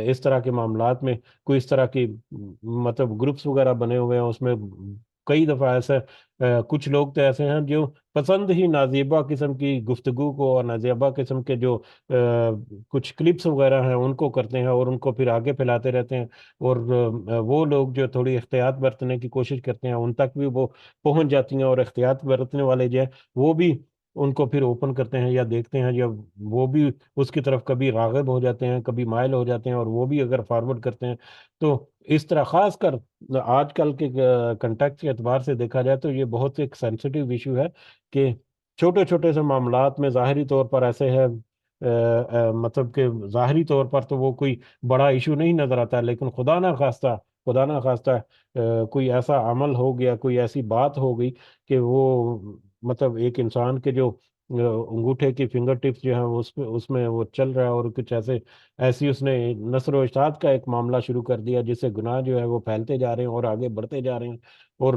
اس طرح کے معاملات میں کوئی اس طرح کی مطلب گروپس وغیرہ بنے ہوئے ہیں، اس میں کئی دفعہ ایسا کچھ لوگ تو ایسے ہیں جو پسند ہی نازیبا قسم کی گفتگو کو اور نازیبا قسم کے جو کچھ کلپس وغیرہ ہیں ان کو کرتے ہیں، اور ان کو پھر آگے پھیلاتے رہتے ہیں، اور وہ لوگ جو تھوڑی احتیاط برتنے کی کوشش کرتے ہیں ان تک بھی وہ پہنچ جاتی ہیں، اور احتیاط برتنے والے جو ہیں وہ بھی ان کو پھر اوپن کرتے ہیں یا دیکھتے ہیں، یا وہ بھی اس کی طرف کبھی راغب ہو جاتے ہیں، کبھی مائل ہو جاتے ہیں، اور وہ بھی اگر فارورڈ کرتے ہیں تو اس طرح خاص کر آج کل کے کنٹیکٹ کے اعتبار سے دیکھا جائے تو یہ بہت ایک سینسٹیو ایشو ہے کہ چھوٹے چھوٹے سے معاملات میں ظاہری طور پر ایسے ہے مطلب کہ ظاہری طور پر تو وہ کوئی بڑا ایشو نہیں نظر آتا ہے، لیکن خدا نہ خواستہ کوئی ایسا عمل ہو گیا، کوئی ایسی بات ہو گئی کہ وہ مطلب ایک انسان کے جو انگوٹھے کی فنگر ٹپس جو ہیں اس میں وہ چل رہا ہے، اور کچھ ایسی اس نے نثر و اشاعت کا ایک معاملہ شروع کر دیا جس سے گناہ جو ہے وہ پھیلتے جا رہے ہیں اور آگے بڑھتے جا رہے ہیں، اور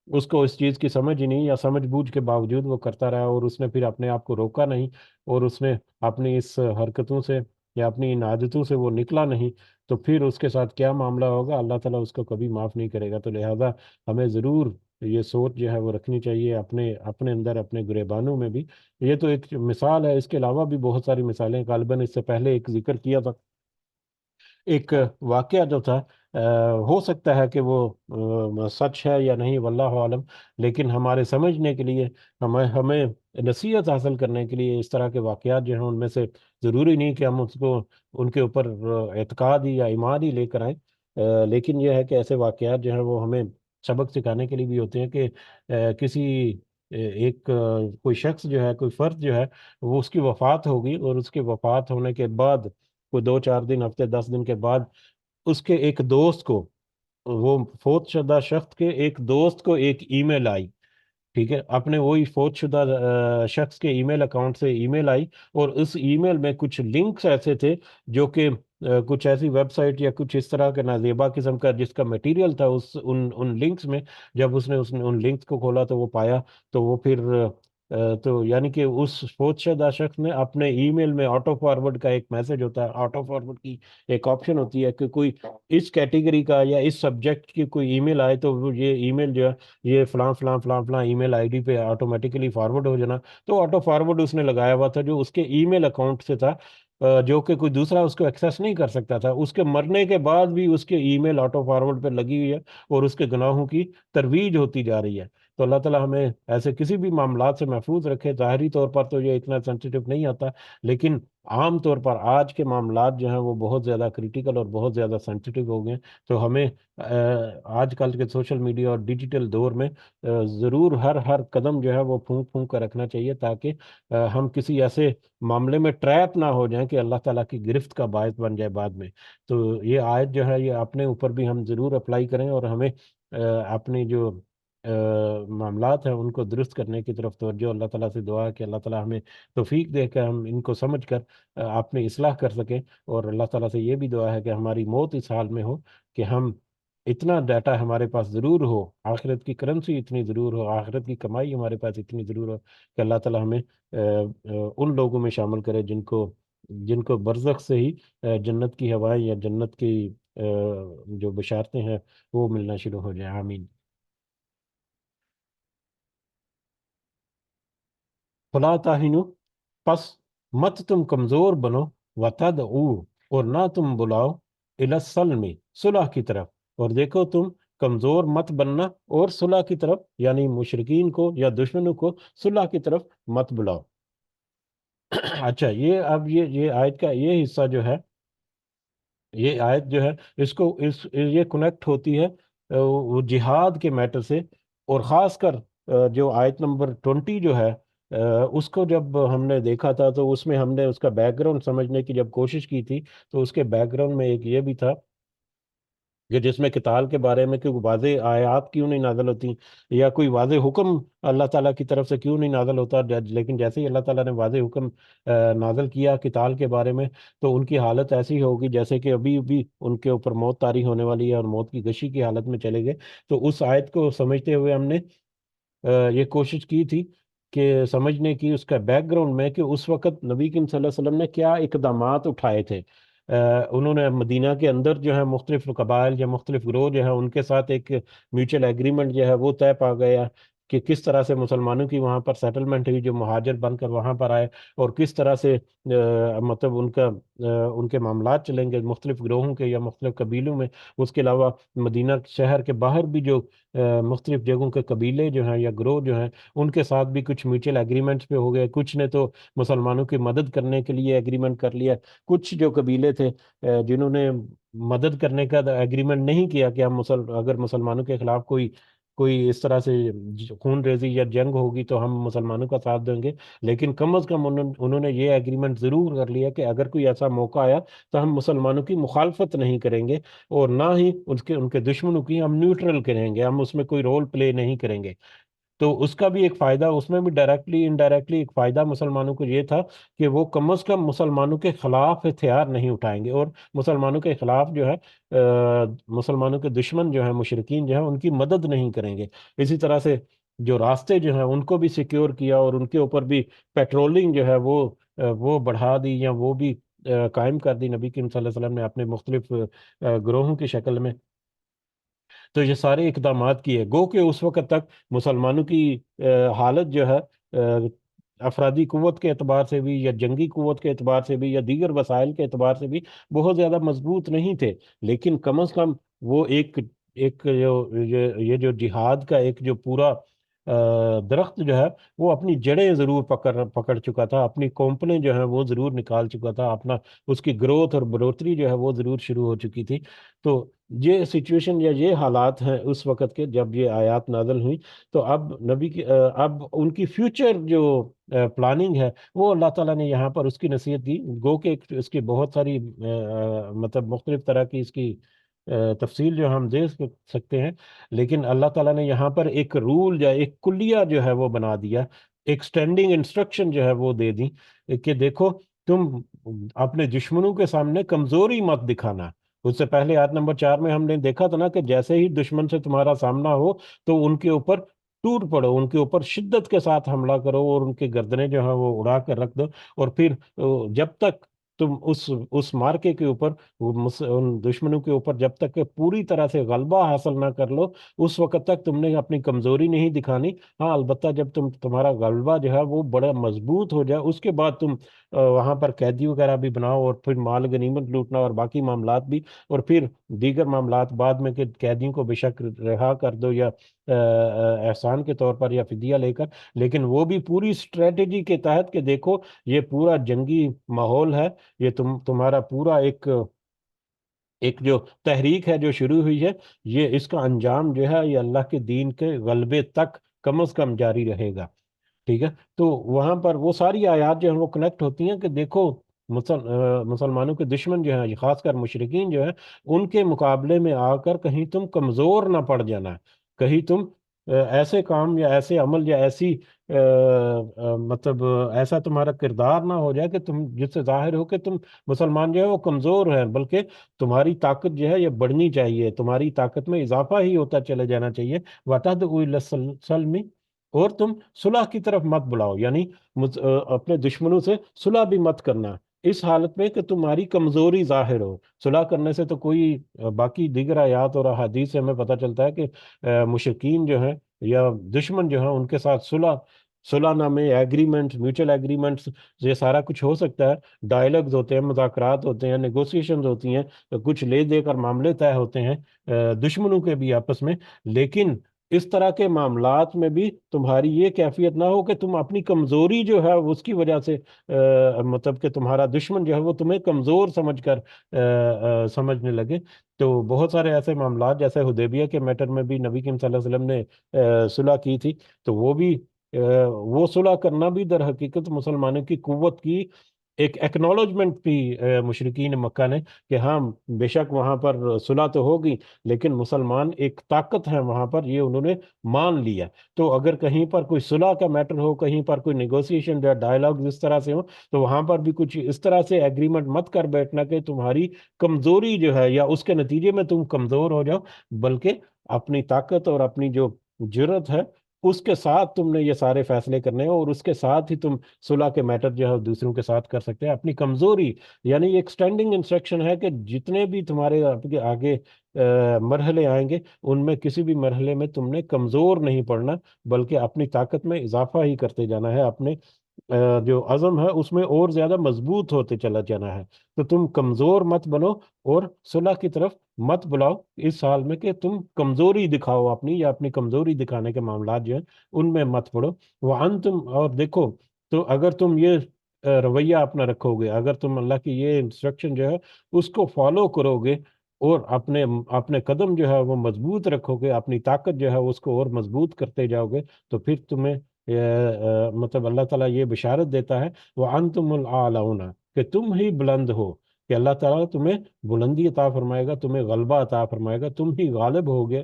اس کو اس چیز کی سمجھ ہی نہیں، یا سمجھ بوجھ کے باوجود وہ کرتا رہا، اور اس نے پھر اپنے آپ کو روکا نہیں، اور اس نے اپنی اس حرکتوں سے یا اپنی ان عادتوں سے وہ نکلا نہیں، تو پھر اس کے ساتھ کیا معاملہ ہوگا، اللہ تعالیٰ اس کو کبھی معاف نہیں کرے گا۔ تو لہٰذا ہمیں ضرور یہ سوچ جو ہے وہ رکھنی چاہیے اپنے اپنے اندر، اپنے گریبانوں میں بھی۔ یہ تو ایک مثال ہے، اس کے علاوہ بھی بہت ساری مثالیں غالباً اس سے پہلے ایک ذکر کیا تھا، ایک واقعہ جو تھا ہو سکتا ہے کہ وہ سچ ہے یا نہیں، واللہ عالم، لیکن ہمارے سمجھنے کے لیے، ہمیں نصیحت حاصل کرنے کے لیے اس طرح کے واقعات جو ہیں ان میں سے ضروری نہیں کہ ہم اس کو ان کے اوپر اعتقاد ہی یا ایمان ہی لے کر آئیں، لیکن یہ ہے کہ ایسے واقعات جو ہیں وہ ہمیں سبق سکھانے کے لیے بھی ہوتے ہیں کہ کسی کوئی شخص جو ہے، کوئی فرد جو ہے، وہ اس کی وفات ہوگی، اور اس کی وفات ہونے کے بعد کوئی 2 4 دن، ہفتے 10 دن کے بعد اس کے ایک دوست کو، وہ فوت شدہ شخص کے ایک دوست کو ایک ای میل آئی، ٹھیک ہے، اپنے وہی فوت شدہ شخص کے ای میل اکاؤنٹ سے ای میل آئی، اور اس ای میل میں کچھ لنکس ایسے تھے جو کہ کچھ ایسی ویب سائٹ یا کچھ اس طرح کا نازیبا قسم کا جس کا میٹیریل تھا ان لنکس میں، جب اس نے ان لنکس کو کھولا تو وہ پایا، تو وہ پھر تو یعنی کہ اس فوت شدہ شخص نے اپنے ای میل میں آٹو فارورڈ کا ایک میسج ہوتا ہے، آٹو فارورڈ کی ایک آپشن ہوتی ہے کہ کوئی اس کیٹیگری کا یا اس سبجیکٹ کی کوئی ای میل آئے تو وہ یہ ای میل جو ہے یہ فلاں فلاں فلاں فلاں ای میل آئی ڈی پہ آٹومیٹیکلی فارورڈ ہو جانا۔ تو آٹو فارورڈ اس نے لگایا ہوا تھا جو اس کے ای میل اکاؤنٹ سے تھا، جو کہ کوئی دوسرا اس کو ایکسیس نہیں کر سکتا تھا۔ اس کے مرنے کے بعد بھی اس کے ای میل آٹو فارورڈ پہ لگی ہوئی ہے اور اس کے گناہوں کی ترویج ہوتی جا رہی ہے۔ تو اللہ تعالیٰ ہمیں ایسے کسی بھی معاملات سے محفوظ رکھے۔ ظاہری طور پر تو یہ اتنا سینسیٹیو نہیں آتا، لیکن عام طور پر آج کے معاملات جو ہیں وہ بہت زیادہ کریٹیکل اور بہت زیادہ سینسیٹیو ہو گئے ہیں۔ تو ہمیں آج کل کے سوشل میڈیا اور ڈیجیٹل دور میں ضرور ہر قدم جو ہے وہ پھونک پھونک کر رکھنا چاہیے، تاکہ ہم کسی ایسے معاملے میں ٹریپ نہ ہو جائیں کہ اللہ تعالیٰ کی گرفت کا باعث بن جائے بعد میں۔ تو یہ آیت جو ہے یہ اپنے اوپر بھی ہم ضرور اپلائی کریں، اور ہمیں اپنی جو معاملات ہیں ان کو درست کرنے کی طرف توجہ۔ اللہ تعالیٰ سے دعا ہے کہ اللہ تعالیٰ ہمیں توفیق دے کہ ہم ان کو سمجھ کر اپنی اصلاح کر سکیں، اور اللہ تعالیٰ سے یہ بھی دعا ہے کہ ہماری موت اس حال میں ہو کہ ہم اتنا ڈیٹا ہمارے پاس ضرور ہو، آخرت کی کرنسی اتنی ضرور ہو، آخرت کی کمائی ہمارے پاس اتنی ضرور ہو کہ اللہ تعالیٰ ہمیں ان لوگوں میں شامل کرے جن کو برزخ سے ہی جنت کی ہوائیں یا جنت کی جو بشارتیں ہیں وہ ملنا شروع ہو جائیں۔ آمین۔ فلا تاہنو، پس مت تم کمزور بنو، وتدعو، اور نہ تم بلاؤ، الی السلم، صلح کی طرف، اور دیکھو تم کمزور مت بننا اور صلح کی طرف، یعنی مشرکین کو یا دشمنوں کو صلح کی طرف مت بلاؤ۔ اچھا، اب یہ آیت کا یہ حصہ جو ہے، یہ آیت جو ہے یہ کنیکٹ ہوتی ہے وہ جہاد کے میٹر سے، اور خاص کر جو آیت نمبر 20 جو ہے اس کو جب ہم نے دیکھا تھا تو اس میں ہم نے اس کا بیک گراؤنڈ سمجھنے کی جب کوشش کی تھی، تو اس کے بیک گراؤنڈ میں ایک یہ بھی تھا کہ جس میں قتال کے بارے میں کوئی واضح آیات کیوں نہیں نازل ہوتی، یا کوئی واضح حکم اللہ تعالیٰ کی طرف سے کیوں نہیں نازل ہوتا، لیکن جیسے ہی اللہ تعالیٰ نے واضح حکم نازل کیا قتال کے بارے میں، تو ان کی حالت ایسی ہوگی جیسے کہ ابھی ابھی ان کے اوپر موت طاری ہونے والی ہے اور موت کی غشی کی حالت میں چلے گئے۔ تو اس آیت کو سمجھتے ہوئے ہم نے یہ کوشش کی تھی کہ سمجھنے کی اس کا بیک گراؤنڈ میں کہ اس وقت نبی کریم صلی اللہ علیہ وسلم نے کیا اقدامات اٹھائے تھے۔ انہوں نے مدینہ کے اندر جو ہے مختلف قبائل یا مختلف گروہ جو ہے ان کے ساتھ ایک میوچل ایگریمنٹ جو ہے وہ طے پا گیا کہ کس طرح سے مسلمانوں کی وہاں پر سیٹلمنٹ ہوئی، جو مہاجر بن کر وہاں پر آئے، اور کس طرح سے مطلب ان کے معاملات چلیں گے مختلف گروہوں کے یا مختلف قبیلوں میں۔ اس کے علاوہ مدینہ شہر کے باہر بھی جو مختلف جگہوں کے قبیلے جو ہیں یا گروہ جو ہیں ان کے ساتھ بھی کچھ میوچل ایگریمنٹس پہ ہو گئے، کچھ نے تو مسلمانوں کی مدد کرنے کے لیے ایگریمنٹ کر لیا، کچھ جو قبیلے تھے جنہوں نے مدد کرنے کا ایگریمنٹ نہیں کیا کہ ہم اگر مسلمانوں کے خلاف کوئی اس طرح سے خون ریزی یا جنگ ہوگی تو ہم مسلمانوں کا ساتھ دیں گے، لیکن کم از کم انہوں نے یہ ایگریمنٹ ضرور کر لیا کہ اگر کوئی ایسا موقع آیا تو ہم مسلمانوں کی مخالفت نہیں کریں گے، اور نہ ہی ان کے دشمنوں کی ہم نیوٹرل کریں گے، ہم اس میں کوئی رول پلے نہیں کریں گے۔ تو اس کا بھی ایک فائدہ، اس میں بھی ڈائریکٹلی انڈائریکٹلی ایک فائدہ مسلمانوں کو یہ تھا کہ وہ کم از کم مسلمانوں کے خلاف ہتھیار نہیں اٹھائیں گے، اور مسلمانوں کے خلاف جو ہے مسلمانوں کے دشمن جو ہیں مشرکین جو ہیں ان کی مدد نہیں کریں گے۔ اسی طرح سے جو راستے جو ہیں ان کو بھی سیکیور کیا، اور ان کے اوپر بھی پیٹرولنگ جو ہے وہ بڑھا دی، یا وہ بھی قائم کر دی نبی کریم صلی اللہ علیہ وسلم نے اپنے مختلف گروہوں کی شکل میں۔ تو یہ سارے اقدامات کیے، گو کہ اس وقت تک مسلمانوں کی حالت جو ہے افرادی قوت کے اعتبار سے بھی یا جنگی قوت کے اعتبار سے بھی یا دیگر وسائل کے اعتبار سے بھی بہت زیادہ مضبوط نہیں تھے، لیکن کم از کم وہ ایک یہ جو جہاد کا ایک جو پورا درخت جو ہے وہ اپنی جڑیں ضرور پکڑ چکا تھا، اپنی کونپلیں جو ہیں وہ ضرور نکال چکا تھا، اس کی گروتھ اور بڑھوتری جو ہے وہ ضرور شروع ہو چکی تھی۔ تو یہ سچویشن یا یہ حالات ہیں اس وقت کے جب یہ آیات نازل ہوئی، تو اب ان کی فیوچر جو پلاننگ ہے وہ اللہ تعالیٰ نے یہاں پر اس کی نصیحت دی، گو کہ اس کی بہت ساری مطلب مختلف طرح کی اس کی تفصیل جو ہم دے سکتے ہیں، لیکن اللہ تعالیٰ نے یہاں پر ایک رول یا ایک کلیہ جو ہے وہ بنا دیا، ایک سٹینڈنگ انسٹرکشن جو ہے وہ دے دی کہ دیکھو تم اپنے دشمنوں کے سامنے کمزوری مت دکھانا۔ اس سے پہلے آیت نمبر 4 میں ہم نے دیکھا تھا نا کہ جیسے ہی دشمن سے تمہارا سامنا ہو تو ان کے اوپر ٹوٹ پڑو، ان کے اوپر شدت کے ساتھ حملہ کرو اور ان کی گردنیں جو ہیں وہ اڑا کر رکھ دو۔ اور پھر جب تک تم اس مارکے کے اوپر ان دشمنوں کے اوپر جب تک کہ پوری طرح سے غلبہ حاصل نہ کر لو، اس وقت تک تم نے اپنی کمزوری نہیں دکھانی۔ ہاں البتہ جب تمہارا غلبہ جو ہے وہ بڑا مضبوط ہو جائے، اس کے بعد تم وہاں پر قیدی وغیرہ بھی بناؤ اور پھر مال غنیمت لوٹنا اور باقی معاملات بھی، اور پھر دیگر معاملات بعد میں کہ قیدیوں کو بے شک رہا کر دو یا احسان کے طور پر یا فدیہ لے کر، لیکن وہ بھی پوری اسٹریٹجی کے تحت کہ دیکھو یہ پورا جنگی ماحول ہے، یہ تمہارا پورا ایک جو تحریک ہے جو شروع ہوئی ہے، یہ اس کا انجام جو ہے یہ اللہ کے دین کے غلبے تک کم از کم جاری رہے گا۔ ٹھیک ہے، تو وہاں پر وہ ساری آیات جو ہیں وہ کنیکٹ ہوتی ہیں کہ دیکھو مسلمانوں کے دشمن جو ہیں، خاص کر مشرقین جو ہیں، ان کے مقابلے میں آ کر کہیں تم کمزور نہ پڑ جانا، کہیں تم ایسے کام یا ایسے عمل یا ایسی مطلب ایسا تمہارا کردار نہ ہو جائے کہ تم جس سے ظاہر ہو کہ تم مسلمان جو ہے وہ کمزور ہیں، بلکہ تمہاری طاقت جو ہے یہ بڑھنی چاہیے، تمہاری طاقت میں اضافہ ہی ہوتا چلے جانا چاہیے۔ وَتَدْعُوا إِلَى السَّلْمِ، اور تم صلح کی طرف مت بلاؤ، یعنی اپنے دشمنوں سے صلح بھی مت کرنا اس حالت میں کہ تمہاری کمزوری ظاہر ہو۔ صلح کرنے سے تو کوئی باقی دیگر آیات اور احادیث سے ہمیں پتہ چلتا ہے کہ مشرکین جو ہیں یا دشمن جو ہیں ان کے ساتھ صلح نامے، ایگریمنٹ، میوچل ایگریمنٹس، یہ سارا کچھ ہو سکتا ہے، ڈائلگز ہوتے ہیں، مذاکرات ہوتے ہیں، نیگوسیشنز ہوتی ہیں، کچھ لے دے کر معاملے طے ہوتے ہیں دشمنوں کے بھی آپس میں، لیکن اس طرح کے معاملات میں بھی تمہاری یہ کیفیت نہ ہو کہ تم اپنی کمزوری جو ہے اس کی وجہ سے مطلب کہ تمہارا دشمن جو ہے وہ تمہیں کمزور سمجھ کر سمجھنے لگے۔ تو بہت سارے ایسے معاملات جیسے حدیبیہ کے میٹر میں بھی نبی کریم صلی اللہ علیہ وسلم نے صلح کی تھی، تو وہ صلح کرنا بھی در حقیقت مسلمانوں کی قوت کی ایک ایکنالوجمنٹ تھی مشرکین مکہ نے، کہ ہاں بے شک وہاں پر صلح تو ہوگی لیکن مسلمان ایک طاقت ہے وہاں پر، یہ انہوں نے مان لیا۔ تو اگر کہیں پر کوئی صلح کا میٹر ہو، کہیں پر کوئی نیگوسیشن یا ڈائلاگ اس طرح سے ہو، تو وہاں پر بھی کچھ اس طرح سے ایگریمنٹ مت کر بیٹھنا کہ تمہاری کمزوری جو ہے یا اس کے نتیجے میں تم کمزور ہو جاؤ، بلکہ اپنی طاقت اور اپنی جو جرت ہے اس کے ساتھ تم نے یہ سارے فیصلے کرنے ہیں، اور اس کے ساتھ ہی تم صلح کے میٹر جو ہے دوسروں کے ساتھ کر سکتے ہیں۔ اپنی کمزوری یعنی ایک سٹینڈنگ انسٹرکشن ہے کہ جتنے بھی تمہارے آگے مرحلے آئیں گے ان میں کسی بھی مرحلے میں تم نے کمزور نہیں پڑنا، بلکہ اپنی طاقت میں اضافہ ہی کرتے جانا ہے، اپنے جو عزم ہے اس میں اور زیادہ مضبوط ہوتے چلا جانا ہے۔ تو تم کمزور مت بنو اور صلح کی طرف مت بلاؤ اس حال میں کہ تم کمزوری دکھاؤ اپنی، یا اپنی کمزوری دکھانے کے معاملات جو ہیں ان میں مت پڑو۔ وَأَنْتُمْ، اور دیکھو تو اگر تم یہ رویہ اپنا رکھو گے، اگر تم اللہ کی یہ انسٹرکشن جو ہے اس کو فالو کرو گے اور اپنے قدم جو ہے وہ مضبوط رکھو گے، اپنی طاقت جو ہے اس کو اور مضبوط کرتے جاؤ گے، تو پھر تمہیں مطلب اللہ تعالیٰ یہ بشارت دیتا ہے وَأَنْتُمُ الْأَعْلَوْنَ، کہ تم ہی بلند ہو، کہ اللہ تعالیٰ تمہیں بلندی عطا فرمائے گا، تمہیں غلبہ عطا فرمائے گا، تم ہی غالب ہوگے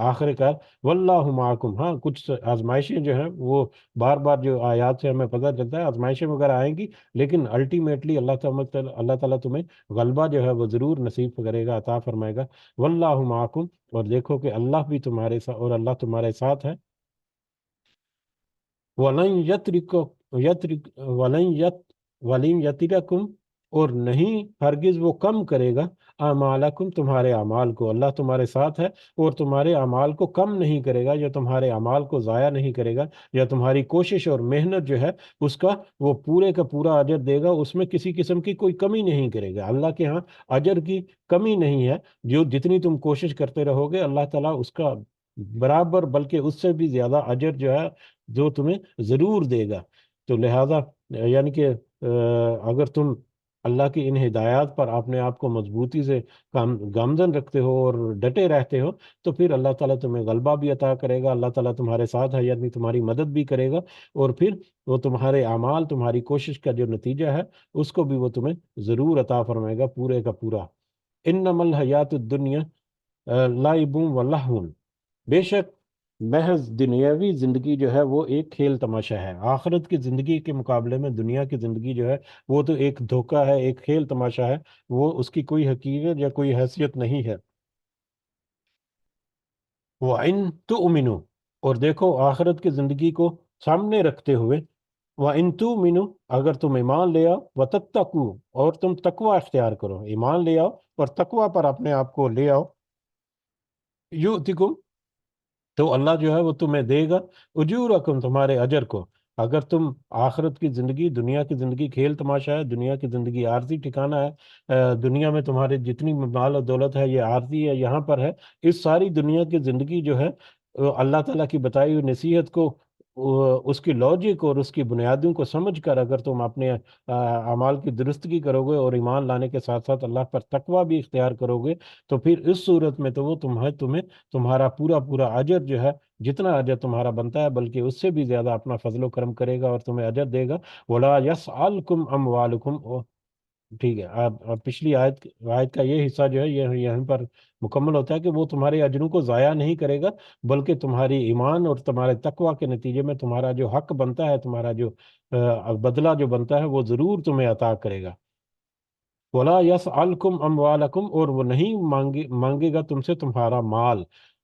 آخر کار۔ واللہ معکم، ہاں کچھ آزمائشیں جو ہیں وہ بار بار جو آیات سے ہمیں پتہ چلتا ہے آزمائشیں وغیرہ آئیں گی، لیکن الٹیمیٹلی اللہ تعالیٰ تمہیں غلبہ جو ہے وہ ضرور نصیب کرے گا، عطا فرمائے گا۔ واللہ معکم، اور دیکھو کہ اللہ بھی تمہارے ساتھ، اور اللہ تمہارے ساتھ ہے۔ وَلَن یترکم، اور نہیں ہرگز وہ کم کرے گا اعمالکم، تمہارے اعمال کو۔ اللہ تمہارے ساتھ ہے اور تمہارے اعمال کو کم نہیں کرے گا، یا تمہارے اعمال کو ضائع نہیں کرے گا، یا تمہاری کوشش اور محنت جو ہے اس کا وہ پورے کا پورا اجر دے گا، اس میں کسی قسم کی کوئی کمی نہیں کرے گا۔ اللہ کے ہاں اجر کی کمی نہیں ہے، جو جتنی تم کوشش کرتے رہو گے اللہ تعالیٰ اس کا برابر بلکہ اس سے بھی زیادہ اجر جو ہے جو تمہیں ضرور دے گا۔ تو لہذا یعنی کہ اگر تم اللہ کی ان ہدایات پر اپنے آپ کو مضبوطی سے گامزن رکھتے ہو اور ڈٹے رہتے ہو، تو پھر اللہ تعالیٰ تمہیں غلبہ بھی عطا کرے گا، اللہ تعالیٰ تمہارے ساتھ ہے یعنی تمہاری مدد بھی کرے گا، اور پھر وہ تمہارے اعمال، تمہاری کوشش کا جو نتیجہ ہے اس کو بھی وہ تمہیں ضرور عطا فرمائے گا پورے کا پورا۔ انما الحیات الدنیا لعب و لہو، بے شک محض دنیاوی زندگی جو ہے وہ ایک کھیل تماشا ہے، آخرت کی زندگی کے مقابلے میں دنیا کی زندگی جو ہے وہ تو ایک دھوکہ ہے، ایک کھیل تماشا ہے، وہ اس کی کوئی حقیقت یا کوئی حیثیت نہیں ہے۔ وَإِن تُؤْمِنُوا، اور دیکھو آخرت کی زندگی کو سامنے رکھتے ہوئے، وَإِن تُؤْمِنُوا، اگر تم ایمان لے آؤ، وَتَتَّقُوا، اور تم تقوی اختیار کرو، ایمان لے آؤ اور تقوی پر اپنے آپ کو لے آؤ، یؤتکم، تو اللہ جو ہے وہ تمہیں دے گا اجورکم، تمہارے اجر کو۔ اگر تم آخرت کی زندگی، دنیا کی زندگی کھیل تماشا ہے، دنیا کی زندگی عارضی ٹھکانہ ہے، دنیا میں تمہارے جتنی مال و دولت ہے یہ عارضی ہے، یہاں پر ہے، اس ساری دنیا کی زندگی جو ہے اللہ تعالیٰ کی بتائی ہوئی نصیحت کو، اس کی لاجک اور اس کی بنیادوں کو سمجھ کر اگر تم اپنے اعمال کی درستگی کرو گے اور ایمان لانے کے ساتھ ساتھ اللہ پر تقوی بھی اختیار کرو گے، تو پھر اس صورت میں تو وہ تمہیں تمہارا پورا پورا اجر جو ہے، جتنا اجر تمہارا بنتا ہے بلکہ اس سے بھی زیادہ اپنا فضل و کرم کرے گا اور تمہیں اجر دے گا۔ وَلَا يَسْأَلْكُمْ أَمْوَالُكُمْ، ٹھیک ہے، آپ پچھلی آیت کا یہ حصہ جو ہے یہ یہیں پر مکمل ہوتا ہے کہ وہ تمہارے اجروں کو ضائع نہیں کرے گا، بلکہ تمہاری ایمان اور تمہارے تقوی کے نتیجے میں تمہارا جو حق بنتا ہے، تمہارا جو بدلہ جو بنتا ہے وہ ضرور تمہیں عطا کرے گا۔ ولا یسألکم اموالکم، اور وہ نہیں مانگے گا تم سے تمہارا مال،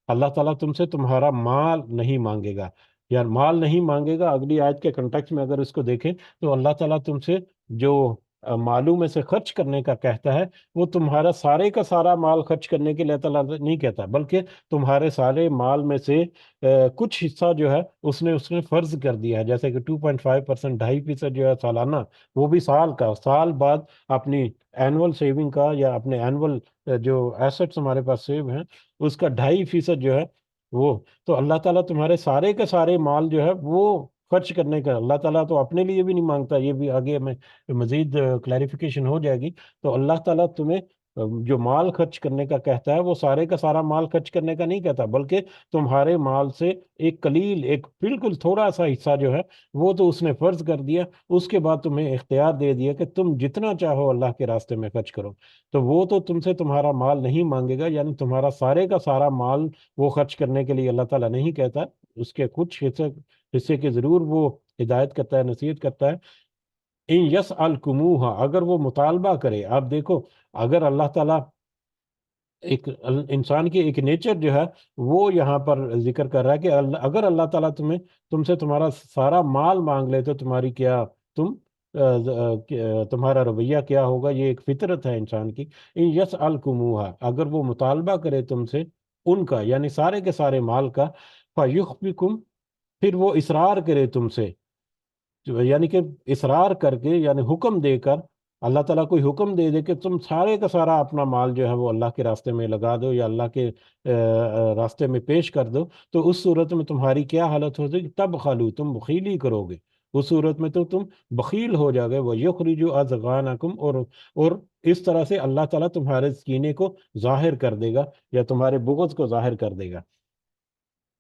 اللہ تعالیٰ تم سے تمہارا مال نہیں مانگے گا، یا مال نہیں مانگے گا، اگلی آیت کے کنٹیکسٹ میں اگر اس کو دیکھیں تو اللہ تعالیٰ تم سے جو مالوں میں سے خرچ کرنے کا کہتا ہے، وہ تمہارا سارے کا سارا مال خرچ کرنے کے لیے اللہ تعالیٰ نہیں کہتا، بلکہ تمہارے سارے مال میں سے کچھ حصہ جو ہے اس نے فرض کر دیا ہے، جیسے کہ 2.5%، 2.5% جو ہے سالانہ، وہ بھی سال کا، سال بعد اپنی اینول سیونگ کا یا اپنے اینول جو ایسٹس ہمارے پاس سیو ہیں اس کا 2.5% جو ہے وہ، تو اللہ تعالیٰ تمہارے سارے کے سارے مال جو ہے وہ خرچ کرنے کا، اللہ تعالیٰ تو اپنے لیے بھی نہیں مانگتا، یہ بھی آگے ہمیں مزید کلیریفیکیشن ہو جائے گی، تو اللہ تعالیٰ تمہیں جو مال خرچ کرنے کا کہتا ہے وہ سارے کا سارا مال خرچ کرنے کا نہیں کہتا، بلکہ تمہارے مال سے ایک قلیل، ایک بالکل تھوڑا سا حصہ جو ہے وہ تو اس نے فرض کر دیا، اس کے بعد تمہیں اختیار دے دیا کہ تم جتنا چاہو اللہ کے راستے میں خرچ کرو، تو وہ تو تم سے تمہارا مال نہیں مانگے گا، یعنی تمہارا سارے کا سارا مال وہ خرچ کرنے کے لیے اللہ تعالیٰ نہیں کہتا، اس کے کچھ حصے کی ضرور وہ ہدایت کرتا ہے، نصیحت کرتا ہے۔ ان یس الکموہا، اگر وہ مطالبہ کرے، آپ دیکھو اگر اللہ تعالیٰ انسان کی ایک نیچر جو ہے وہ یہاں پر ذکر کر رہا ہے کہ اگر اللہ تعالیٰ تم سے تمہارا سارا مال مانگ لے تو تمہاری کیا، تم تمہارا رویہ کیا ہوگا، یہ ایک فطرت ہے انسان کی۔ یس الکموہا، اگر وہ مطالبہ کرے تم سے ان کا، یعنی سارے کے سارے مال کا، فَيُخْفِكُمْ، پھر وہ اصرار کرے تم سے، یعنی کہ اصرار کر کے، یعنی حکم دے کر، اللہ تعالیٰ کوئی حکم دے دے کہ تم سارے کا سارا اپنا مال جو ہے وہ اللہ کے راستے میں لگا دو یا اللہ کے راستے میں پیش کر دو، تو اس صورت میں تمہاری کیا حالت ہو گی؟ تب خالو، تم بخیلی کرو گے، اس صورت میں تو تم بخیل ہو جاؤ گے، وہ یخرجو اضغانکم، اور اس طرح سے اللہ تعالیٰ تمہارے کینے کو ظاہر کر دے گا یا تمہارے بغض کو ظاہر کر دے گا۔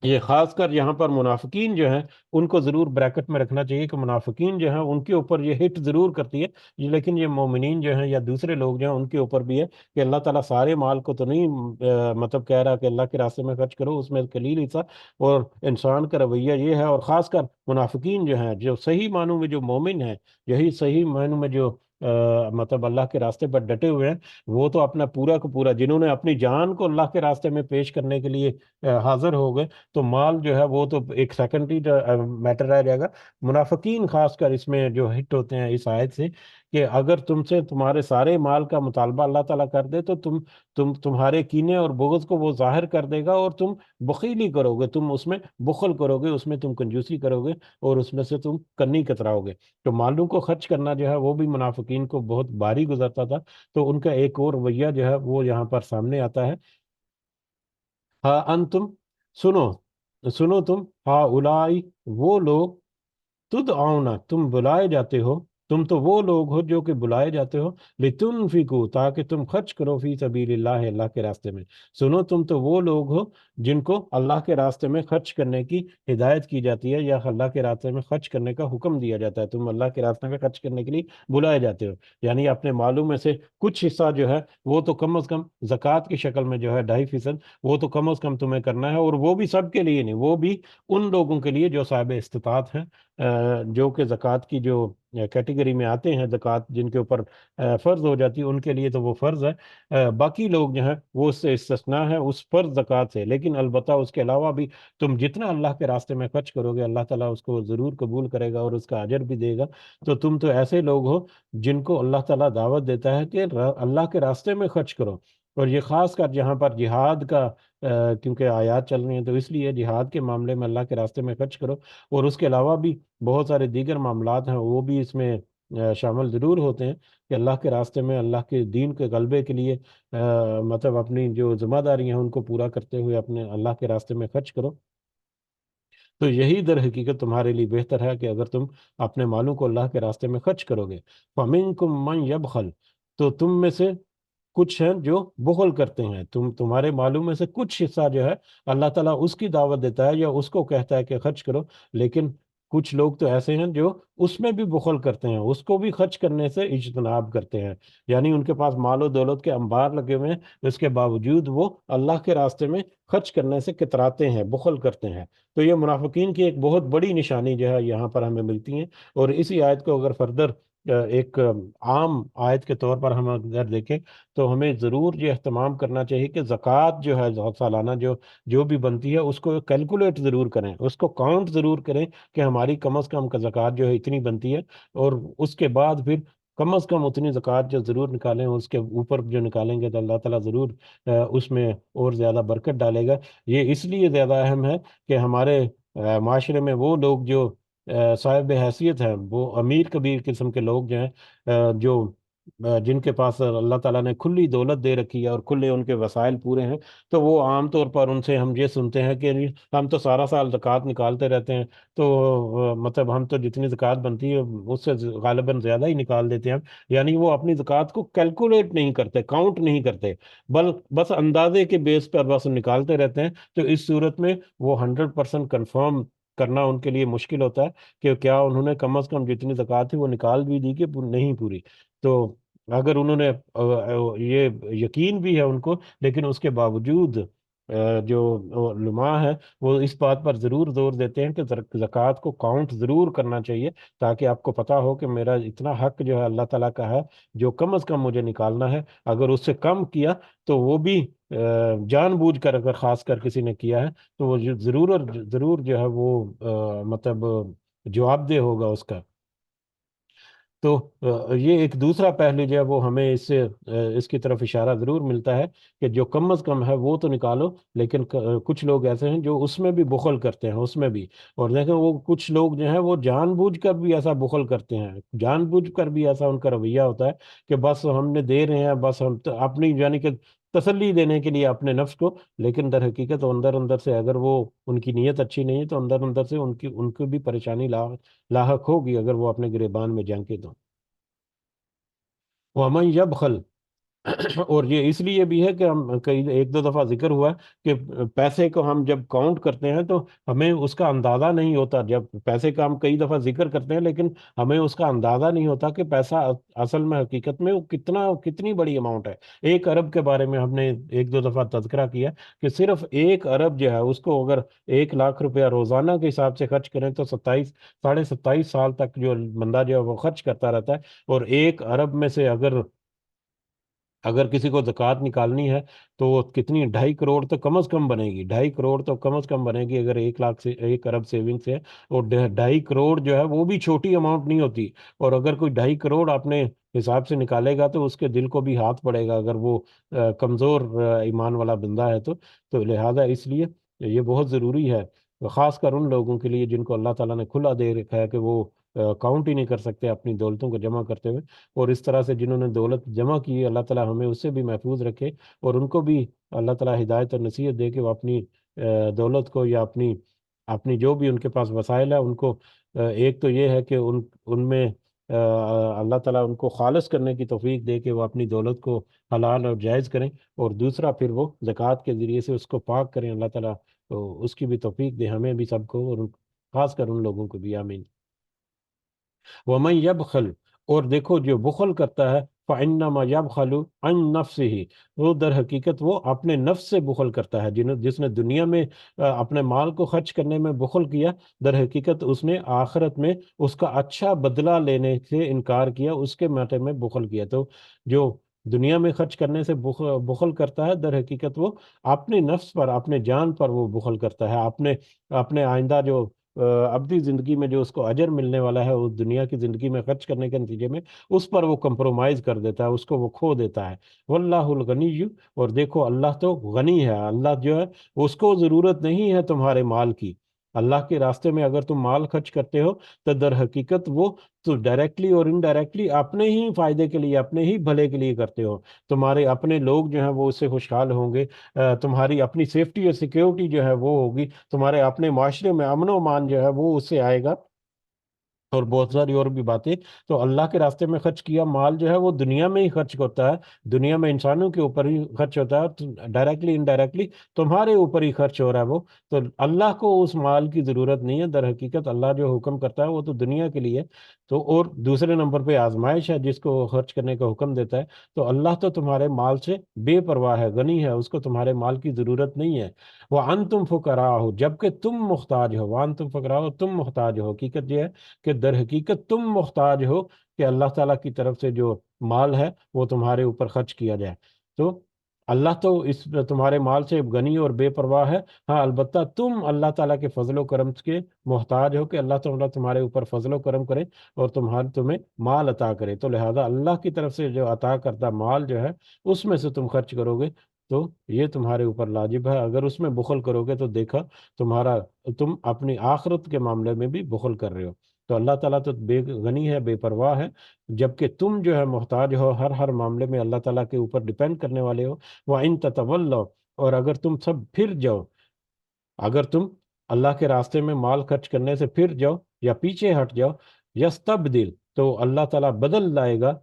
یہ خاص کر یہاں پر منافقین جو ہیں ان کو ضرور بریکٹ میں رکھنا چاہیے کہ منافقین جو ہیں ان کے اوپر یہ ہٹ ضرور کرتی ہے، لیکن یہ مومنین جو ہیں یا دوسرے لوگ جو ہیں ان کے اوپر بھی ہے کہ اللہ تعالیٰ سارے مال کو تو نہیں مطلب کہہ رہا کہ اللہ کے راستے میں خرچ کرو، اس میں قلیل حصہ، اور انسان کا رویہ یہ ہے، اور خاص کر منافقین جو ہیں، جو صحیح معنوں میں جو مومن ہیں، یہی صحیح معنوں میں جو مطلب اللہ کے راستے پر ڈٹے ہوئے ہیں، وہ تو اپنا پورا کا پورا، جنہوں نے اپنی جان کو اللہ کے راستے میں پیش کرنے کے لیے حاضر ہو گئے، تو مال جو ہے وہ تو ایک سیکنڈری میٹر رہ جائے گا۔ منافقین خاص کر اس میں جو ہٹ ہوتے ہیں اس آیت سے، کہ اگر تم سے تمہارے سارے مال کا مطالبہ اللہ تعالیٰ کر دے تو تمہارے کینے اور بغض کو وہ ظاہر کر دے گا، اور تم بخیلی کرو گے، تم اس میں بخل کرو گے، اس میں تم کنجوسی کرو گے، اور اس میں سے تم کنی کتراؤ گے، تو مالوں کو خرچ کرنا جو ہے وہ بھی منافقین کو بہت بھاری گزرتا تھا، تو ان کا ایک اور رویہ جو ہے وہ یہاں پر سامنے آتا ہے۔ ہاں انتم، سنو، سنو تم، ہاں الائی، وہ لوگ، تدعون، تم بلائے جاتے ہو، تم تو وہ لوگ ہو جو کہ بلائے جاتے ہو لتنفقوا، تاکہ تم خرچ کرو فی سبیل اللہ، اللہ کے راستے میں۔ سنو، تم تو وہ لوگ ہو جن کو اللہ کے راستے میں خرچ کرنے کی ہدایت کی جاتی ہے، یا اللہ کے راستے میں خرچ کرنے کا حکم دیا جاتا ہے، تم اللہ کے راستے میں خرچ کرنے کے لیے بلائے جاتے ہو۔ یعنی اپنے مالوں میں سے کچھ حصہ جو ہے وہ تو کم از کم زکوٰۃ کی شکل میں جو ہے 2.5%، وہ تو کم از کم تمہیں کرنا ہے، اور وہ بھی سب کے لیے نہیں، وہ بھی ان لوگوں کے لیے جو صاحب استطاعت ہیں، جو کہ زکوٰۃ کی جو کیٹیگری میں آتے ہیں، زکوٰۃ جن کے اوپر فرض ہو جاتی ہے ان کے لیے تو وہ فرض ہے، باقی لوگ جو ہیں وہ اس سے استثناء ہے اس فرض زکوٰۃ سے۔ لیکن البتہ اس کے علاوہ بھی تم جتنا اللہ کے راستے میں خرچ کرو گے، اللہ تعالیٰ اس کو ضرور قبول کرے گا اور اس کا اجر بھی دے گا۔ تو تم تو ایسے لوگ ہو جن کو اللہ تعالیٰ دعوت دیتا ہے کہ اللہ کے راستے میں خرچ کرو، اور یہ خاص کر جہاں پر جہاد کا کیونکہ آیات چل رہی ہیں، تو اس لیے جہاد کے معاملے میں اللہ کے راستے میں خرچ کرو، اور اس کے علاوہ بھی بہت سارے دیگر معاملات ہیں وہ بھی اس میں شامل ضرور ہوتے ہیں، کہ اللہ کے راستے میں اللہ کے دین کے غلبے کے لیے مطلب اپنی جو ذمہ داری ہیں ان کو پورا کرتے ہوئے اپنے اللہ کے راستے میں خرچ کرو۔ تو یہی در حقیقت تمہارے لیے بہتر ہے کہ اگر تم اپنے مالوں کو اللہ کے راستے میں خرچ کرو گے۔ فَمِنْكُمْ مَنْ يَبْخَلْ، تو تم میں سے کچھ ہیں جو بخل کرتے ہیں، تمہارے مالوں میں سے کچھ حصہ جو ہے اللہ تعالیٰ اس کی دعوت دیتا ہے یا اس کو کہتا ہے کہ خرچ کرو، لیکن کچھ لوگ تو ایسے ہیں جو اس میں بھی بخل کرتے ہیں، اس کو بھی خرچ کرنے سے اجتناب کرتے ہیں، یعنی ان کے پاس مال و دولت کے انبار لگے ہوئے ہیں، اس کے باوجود وہ اللہ کے راستے میں خرچ کرنے سے کتراتے ہیں، بخل کرتے ہیں۔ تو یہ منافقین کی ایک بہت بڑی نشانی جو ہے یہاں پر ہمیں ملتی ہیں، اور اسی آیت کو اگر فردر ایک عام آیت کے طور پر ہم اگر دیکھیں تو ہمیں ضرور یہ اہتمام کرنا چاہیے کہ زکوٰۃ جو ہے سالانہ جو بھی بنتی ہے اس کو کیلکولیٹ ضرور کریں، اس کو کاؤنٹ ضرور کریں کہ ہماری کم از کم کا زکوٰۃ جو ہے اتنی بنتی ہے، اور اس کے بعد پھر کم از کم اتنی زکوٰۃ جو ضرور نکالیں، اس کے اوپر جو نکالیں گے تو اللہ تعالیٰ ضرور اس میں اور زیادہ برکت ڈالے گا۔ یہ اس لیے زیادہ اہم ہے کہ ہمارے معاشرے میں وہ لوگ جو صاحب حیثیت ہیں، وہ امیر کبیر قسم کے لوگ جو ہیں، جو جن کے پاس اللہ تعالیٰ نے کھلی دولت دے رکھی ہے اور کھلے ان کے وسائل پورے ہیں، تو وہ عام طور پر ان سے ہم یہ سنتے ہیں کہ ہم تو سارا سال زکوٰۃ نکالتے رہتے ہیں، تو مطلب ہم تو جتنی زکوٰۃ بنتی ہے اس سے غالباً زیادہ ہی نکال دیتے ہیں، یعنی وہ اپنی زکوٰۃ کو کیلکولیٹ نہیں کرتے، کاؤنٹ نہیں کرتے، بس اندازے کے بیس پر بس نکالتے رہتے ہیں۔ تو اس صورت میں وہ 100% کنفرم کرنا ان کے لیے مشکل ہوتا ہے کہ کیا انہوں نے کم از کم جتنی زکوٰۃ تھی وہ نکال بھی دی کہ نہیں پوری۔ تو اگر انہوں نے یہ یقین بھی ہے ان کو، لیکن اس کے باوجود جو علماء ہے وہ اس بات پر ضرور زور دیتے ہیں کہ زکوٰۃ کو کاؤنٹ ضرور کرنا چاہیے، تاکہ آپ کو پتہ ہو کہ میرا اتنا حق جو ہے اللہ تعالیٰ کا ہے جو کم از کم مجھے نکالنا ہے، اگر اس سے کم کیا تو وہ بھی جان بوجھ کر اگر خاص کر کسی نے کیا ہے تو وہ ضرور اور ضرور جو ہے وہ مطلب جواب دہ ہوگا اس کا۔ تو یہ ایک دوسرا پہلو جو ہے وہ ہمیں اس سے اس کی طرف اشارہ ضرور ملتا ہے کہ جو کم از کم ہے وہ تو نکالو، لیکن کچھ لوگ ایسے ہیں جو اس میں بھی بخل کرتے ہیں، اس میں بھی، اور دیکھیں وہ کچھ لوگ جو ہیں وہ جان بوجھ کر بھی ایسا بخل کرتے ہیں، جان بوجھ کر بھی ایسا ان کا رویہ ہوتا ہے کہ بس ہم نے دے رہے ہیں، بس ہم اپنی یعنی کہ تسلی دینے کے لیے اپنے نفس کو، لیکن در حقیقت اندر اندر سے اگر وہ ان کی نیت اچھی نہیں ہے تو اندر اندر سے ان کی بھی پریشانی لاحق ہوگی اگر وہ اپنے گریبان میں جھانکے تو۔ وَمَن يَبْخَلْ اور یہ اس لیے بھی ہے کہ ہم کئی ایک دو دفعہ ذکر ہوا کہ پیسے کو ہم جب کاؤنٹ کرتے ہیں تو ہمیں اس کا اندازہ نہیں ہوتا، جب پیسے کا ہم کئی دفعہ ذکر کرتے ہیں لیکن ہمیں اس کا اندازہ نہیں ہوتا کہ پیسہ اصل میں حقیقت میں وہ کتنی بڑی اماؤنٹ ہے۔ 1 ارب کے بارے میں ہم نے ایک دو دفعہ تذکرہ کیا کہ صرف 1 ارب جو ہے اس کو اگر 1 لاکھ روپیہ روزانہ کے حساب سے خرچ کریں تو 27 ساڑھے 27 سال تک جو بندہ جو ہے وہ خرچ کرتا رہتا ہے، اور 1 ارب میں سے اگر کسی کو زکوٰۃ نکالنی ہے تو وہ کتنی 2.5 کروڑ تو کم از کم بنے گی، 2.5 کروڑ تو کم از کم بنے گی اگر 1 لاکھ سے 1 ارب سیونگ سے ہے، اور 2.5 کروڑ جو ہے وہ بھی چھوٹی اماؤنٹ نہیں ہوتی، اور اگر کوئی 2.5 کروڑ اپنے حساب سے نکالے گا تو اس کے دل کو بھی ہاتھ پڑے گا اگر وہ کمزور ایمان والا بندہ ہے تو لہٰذا اس لیے یہ بہت ضروری ہے، خاص کر ان لوگوں کے لیے جن کو اللہ تعالیٰ نے کھلا دے رکھا ہے کہ وہ کاؤنٹ ہی نہیں کر سکتے اپنی دولتوں کو جمع کرتے ہوئے، اور اس طرح سے جنہوں نے دولت جمع کی ہے اللہ تعالیٰ ہمیں اس سے بھی محفوظ رکھے، اور ان کو بھی اللہ تعالیٰ ہدایت اور نصیحت دے کہ وہ اپنی دولت کو یا اپنی جو بھی ان کے پاس وسائل ہے ان کو ایک تو یہ ہے کہ ان میں اللہ تعالیٰ ان کو خالص کرنے کی توفیق دے کہ وہ اپنی دولت کو حلال اور جائز کریں، اور دوسرا پھر وہ زکوٰۃ کے ذریعے سے اس کو پاک کریں۔ اللہ تعالیٰ اس کی بھی توفیق دے ہمیں بھی سب کو، اور خاص کر ان لوگوں کو بھی، آمین۔ وَمَن يَبْخَلْ، اور دیکھو جو بخل کرتا ہے، فَإِنَّمَا يَبْخَلُ عَن نَفْسِهِ، وہ در حقیقت وہ اپنے نفس سے بخل کرتا ہے۔ جس نے دنیا میں اپنے مال کو خرچ کرنے میں بخل کیا، در حقیقت اس نے آخرت میں اس کا اچھا بدلہ لینے سے انکار کیا، اس کے ماتے میں بخل کیا۔ تو جو دنیا میں خرچ کرنے سے بخل کرتا ہے، در حقیقت وہ اپنے نفس پر، اپنے جان پر وہ بخل کرتا ہے، اپنے آئندہ جو ابدی زندگی میں جو اس کو اجر ملنے والا ہے، اس دنیا کی زندگی میں خرچ کرنے کے نتیجے میں اس پر وہ کمپرومائز کر دیتا ہے، اس کو وہ کھو دیتا ہے۔ واللہ الغنی، اور دیکھو اللہ تو غنی ہے، اللہ جو ہے اس کو ضرورت نہیں ہے تمہارے مال کی۔ اللہ کے راستے میں اگر تم مال خرچ کرتے ہو تو در حقیقت وہ تو ڈائریکٹلی اور انڈائریکٹلی اپنے ہی فائدے کے لیے، اپنے ہی بھلے کے لیے کرتے ہو۔ تمہارے اپنے لوگ جو ہیں وہ اس سے خوشحال ہوں گے، تمہاری اپنی سیفٹی اور سیکیورٹی جو ہے وہ ہوگی، تمہارے اپنے معاشرے میں امن و امان جو ہے وہ اس سے آئے گا، اور بہت ساری اور بھی باتیں۔ تو اللہ کے راستے میں خرچ کیا مال جو ہے وہ دنیا میں ہی خرچ ہوتا ہے، دنیا میں انسانوں کے اوپر ہی خرچ ہوتا ہے، ڈائریکٹلی انڈائریکٹلی تمہارے اوپر ہی خرچ ہو رہا ہے وہ۔ تو اللہ کو اس مال کی ضرورت نہیں ہے، در حقیقت اللہ جو حکم کرتا ہے وہ تو دنیا کے لیے۔ تو اور دوسرے نمبر پہ آزمائش ہے جس کو خرچ کرنے کا حکم دیتا ہے۔ تو اللہ تو تمہارے مال سے بے پرواہ ہے، غنی ہے، اس کو تمہارے مال کی ضرورت نہیں ہے۔ وَأَنْتُمْ فُقَرَاءُ، جبکہ تم محتاج ہو، وَأَنْتُمْ فُقَرَاءُ، تم محتاج ہو۔ حقیقت یہ ہے کہ در حقیقت تم محتاج ہو کہ اللہ تعالیٰ کی طرف سے جو مال ہے وہ تمہارے اوپر خرچ کیا جائے۔ تو اللہ تو اس تمہارے مال سے غنی اور بے پرواہ ہے، ہاں البتہ تم اللہ تعالیٰ کے فضل و کرم کے محتاج ہو کہ اللہ تعالیٰ تمہارے اوپر فضل و کرم کرے اور تمہیں مال عطا کرے۔ تو لہذا اللہ کی طرف سے جو عطا کردہ مال جو ہے اس میں سے تم خرچ کرو گے تو یہ تمہارے اوپر لاجب ہے۔ اگر اس میں بخل کرو گے تو دیکھا تم اپنی آخرت کے معاملے میں بھی بخل کر رہے ہو۔ تو اللہ تعالیٰ تو بے غنی ہے، بے پرواہ ہے، جبکہ تم جو ہے محتاج ہو، ہر معاملے میں اللہ تعالیٰ کے اوپر ڈیپینڈ کرنے والے ہو۔ وَإِن تَتَوَلَّوْا، اور اگر تم سب پھر جاؤ، اگر تم اللہ کے راستے میں مال خرچ کرنے سے پھر جاؤ یا پیچھے ہٹ جاؤ، یستبدل، تو اللہ تعالیٰ بدل لائے گا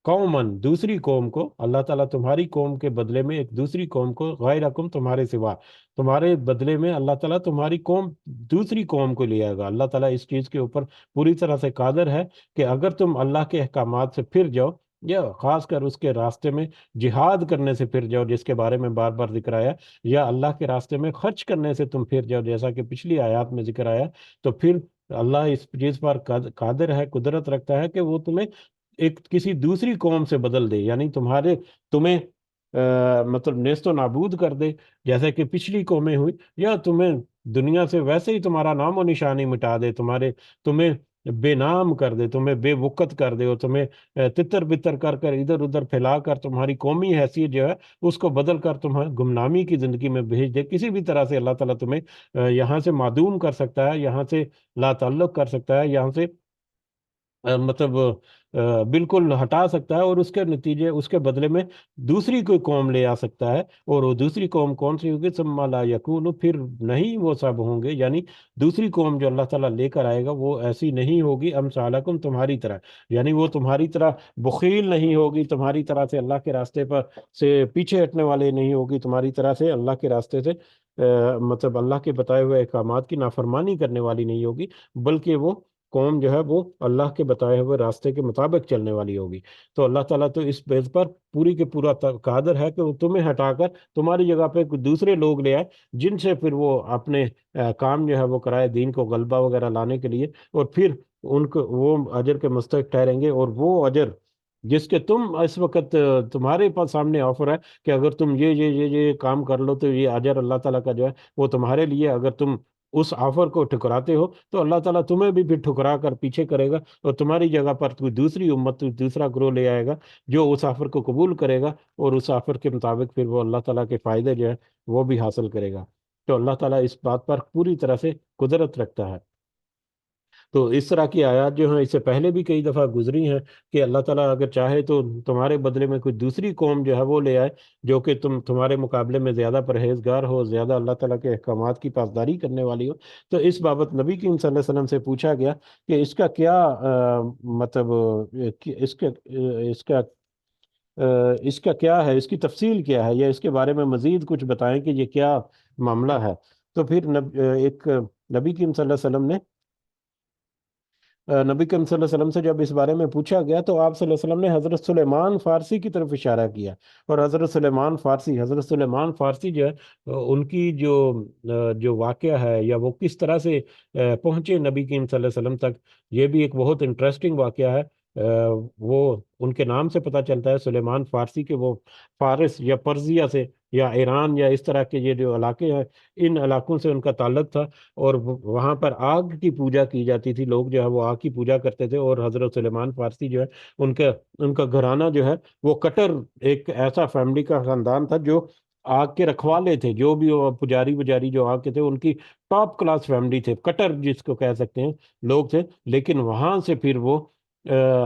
قومن، دوسری قوم کو۔ اللہ تعالیٰ تمہاری قوم کے بدلے میں ایک دوسری قوم کو، غیرکم، تمہارے سوا، تمہارے بدلے میں اللہ تعالیٰ تمہاری قوم، دوسری قوم کو لے آئے گا۔ اللہ تعالیٰ اس چیز کے اوپر پوری طرح سے قادر ہے کہ اگر تم اللہ کے احکامات سے پھر جاؤ، یا خاص کر اس کے راستے میں جہاد کرنے سے پھر جاؤ جس کے بارے میں بار بار ذکر آیا، یا اللہ کے راستے میں خرچ کرنے سے تم پھر جاؤ جیسا کہ پچھلی آیات میں ذکر آیا، تو پھر اللہ اس چیز پر قادر ہے، قدرت رکھتا ہے کہ وہ تمہیں ایک کسی دوسری قوم سے بدل دے، یعنی تمہیں مطلب نیست و نابود کر دے جیسے کہ پچھلی قومیں ہوئی، یا تمہیں دنیا سے ویسے ہی تمہارا نام و نشانی مٹا دے، تمہیں بے نام کر دے، تمہیں بے وقت کر دے، اور تمہیں تتر بتر کر کر ادھر ادھر پھیلا کر تمہاری قومی حیثیت جو ہے اس کو بدل کر تمہیں گمنامی کی زندگی میں بھیج دے۔ کسی بھی طرح سے اللہ تعالیٰ تمہیں یہاں سے معدوم کر سکتا ہے، یہاں سے لا تعلق کر سکتا ہے، یہاں سے مطلب بالکل ہٹا سکتا ہے، اور اس کے بدلے میں دوسری کوئی قوم لے آ سکتا ہے، اور وہ دوسری قوم کون سی ہوگی؟ ثم لا یکون، پھر نہیں وہ سب ہوں گے، یعنی دوسری قوم جو اللہ تعالیٰ لے کر آئے گا وہ ایسی نہیں ہوگی امثالکم، تمہاری طرح، یعنی وہ تمہاری طرح بخیل نہیں ہوگی، تمہاری طرح سے اللہ کے راستے پر سے پیچھے ہٹنے والے نہیں ہوگی، تمہاری طرح سے اللہ کے راستے سے مطلب اللہ کے بتائے ہوئے احکامات کی نافرمانی کرنے والی نہیں ہوگی، بلکہ وہ قوم جو ہے وہ اللہ کے بتائے ہوئے راستے کے مطابق چلنے والی ہوگی۔ تو اللہ تعالیٰ تو اس بیس پر پوری کے پورا قادر ہے کہ وہ تمہیں ہٹا کر تمہاری جگہ پہ دوسرے لوگ لے آئے، جن سے پھر وہ اپنے کام جو ہے وہ کرائے، دین کو غلبہ وغیرہ لانے کے لیے، اور پھر ان کو وہ اجر کے مستحق ٹھہریں گے، اور وہ اجر جس کے تم اس وقت تمہارے پاس سامنے آفر ہے کہ اگر تم یہ کام کر لو تو یہ اجر اللہ تعالیٰ کا جو ہے وہ تمہارے لیے، اگر تم اس آفر کو ٹھکراتے ہو تو اللہ تعالیٰ تمہیں بھی پھر ٹھکرا کر پیچھے کرے گا، اور تمہاری جگہ پر کوئی دوسری امت، دوسرا گروہ لے آئے گا جو اس آفر کو قبول کرے گا، اور اس آفر کے مطابق پھر وہ اللہ تعالیٰ کے فائدے جو ہے وہ بھی حاصل کرے گا۔ تو اللہ تعالیٰ اس بات پر پوری طرح سے قدرت رکھتا ہے۔ تو اس طرح کی آیات جو ہیں اس سے پہلے بھی کئی دفعہ گزری ہیں کہ اللہ تعالیٰ اگر چاہے تو تمہارے بدلے میں کوئی دوسری قوم جو ہے وہ لے آئے جو کہ تمہارے مقابلے میں زیادہ پرہیزگار ہو، زیادہ اللہ تعالیٰ کے احکامات کی پاسداری کرنے والی ہو۔ تو اس بابت نبی کریم صلی اللہ علیہ وسلم سے پوچھا گیا کہ اس کا کیا مطلب اس کا کیا ہے، اس کی تفصیل کیا ہے، یا اس کے بارے میں مزید کچھ بتائیں کہ یہ کیا معاملہ ہے۔ تو پھر ایک نبی کریم صلی اللہ علیہ وسلم نے نبی کریم صلی اللہ علیہ وسلم سے جب اس بارے میں پوچھا گیا تو آپ صلی اللہ علیہ وسلم نے حضرت سلیمان فارسی کی طرف اشارہ کیا، اور حضرت سلیمان فارسی جو ہے ان کی جو واقعہ ہے یا وہ کس طرح سے پہنچے نبی کریم صلی اللہ علیہ وسلم تک، یہ بھی ایک بہت انٹرسٹنگ واقعہ ہے۔ وہ ان کے نام سے پتہ چلتا ہے سلیمان فارسی کے، وہ فارس یا پرزیہ سے یا ایران یا اس طرح کے یہ جو علاقے ہیں ان علاقوں سے ان کا تعلق تھا، اور وہاں پر آگ کی پوجا کی جاتی تھی، لوگ جو ہے وہ آگ کی پوجا کرتے تھے، اور حضرت سلیمان فارسی جو ہے ان کا گھرانہ جو ہے وہ کٹر ایک ایسا فیملی کا خاندان تھا جو آگ کے رکھوالے تھے، جو بھی وہ پجاری وجاری جو آگ کے تھے ان کی ٹاپ کلاس فیملی تھے، کٹر جس کو کہہ سکتے ہیں لوگ تھے۔ لیکن وہاں سے پھر وہ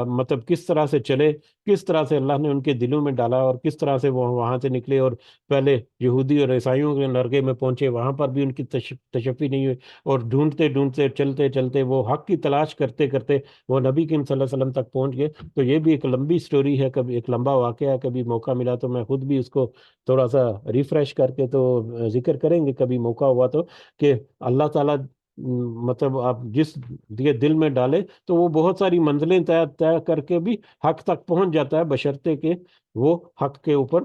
مطلب کس طرح سے چلے، کس طرح سے اللہ نے ان کے دلوں میں ڈالا، اور کس طرح سے وہ وہاں سے نکلے، اور پہلے یہودی اور عیسائیوں کے نرگے میں پہنچے، وہاں پر بھی ان کی تشفی نہیں ہوئی، اور ڈھونڈتے ڈھونڈتے چلتے چلتے وہ حق کی تلاش کرتے کرتے وہ نبی کریم صلی اللہ علیہ وسلم تک پہنچ گئے۔ تو یہ بھی ایک لمبی سٹوری ہے، کبھی ایک لمبا واقعہ ہے، کبھی موقع ملا تو میں خود بھی اس کو تھوڑا سا ریفریش کر کے تو ذکر کریں گے کبھی موقع ہوا تو، کہ اللہ تعالیٰ مطلب آپ جس دل میں ڈالے تو وہ بہت ساری منزلیں طے کر کے بھی حق تک پہنچ جاتا ہے، بشرطے کہ وہ حق کے اوپر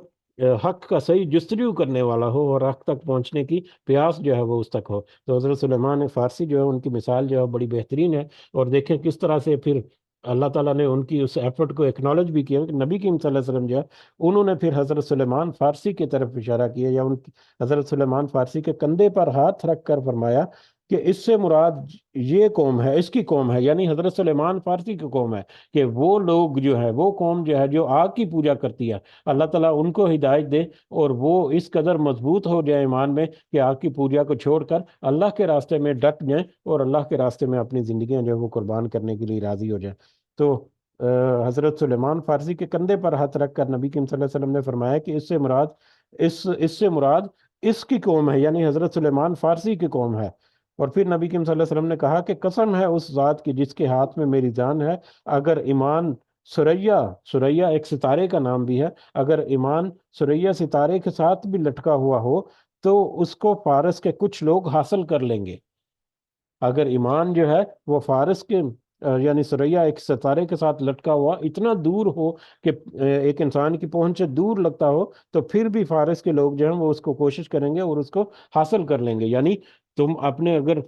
حق کا صحیح جستجو کرنے والا ہو، اور حق تک پہنچنے کی پیاس جو ہے وہ اس تک ہو۔ تو حضرت سلیمان فارسی جو ہے ان کی مثال جو ہے بڑی بہترین ہے، اور دیکھیں کس طرح سے پھر اللہ تعالیٰ نے ان کی اس ایفرٹ کو ایکنالج بھی کیا کہ نبی کریم صلی اللہ علیہ وسلم جو ہے انہوں نے پھر حضرت سلیمان فارسی کی طرف اشارہ کیا، یا حضرت سلیمان فارسی کے کندھے پر ہاتھ رکھ کر فرمایا کہ اس سے مراد یہ قوم ہے، اس کی قوم ہے، یعنی حضرت سلیمان فارسی کی قوم ہے، کہ وہ لوگ جو ہے، وہ قوم جو ہے جو آگ کی پوجا کرتی ہے، اللہ تعالیٰ ان کو ہدایت دے اور وہ اس قدر مضبوط ہو جائے ایمان میں کہ آگ کی پوجا کو چھوڑ کر اللہ کے راستے میں ڈٹ جائیں، اور اللہ کے راستے میں اپنی زندگیاں جو ہے وہ قربان کرنے کے لیے راضی ہو جائیں۔ تو حضرت سلیمان فارسی کے کندھے پر ہاتھ رکھ کر نبی کریم صلی اللہ علیہ وسلم نے فرمایا کہ اس سے مراد اس کی قوم ہے، یعنی حضرت سلیمان فارسی کی قوم ہے۔ اور پھر نبی کریم صلی اللہ علیہ وسلم نے کہا کہ قسم ہے اس ذات کی جس کے ہاتھ میں میری جان ہے، اگر ایمان سریا ایک ستارے کا نام بھی ہے، اگر ایمان سریا ستارے کے ساتھ بھی لٹکا ہوا ہو تو اس کو فارس کے کچھ لوگ حاصل کر لیں گے۔ اگر ایمان جو ہے وہ فارس کے یعنی سریا ایک ستارے کے ساتھ لٹکا ہوا اتنا دور ہو کہ ایک انسان کی پہنچ سے دور لگتا ہو، تو پھر بھی فارس کے لوگ جو ہیں وہ اس کو کوشش کریں گے اور اس کو حاصل کر لیں گے۔ یعنی تم اگر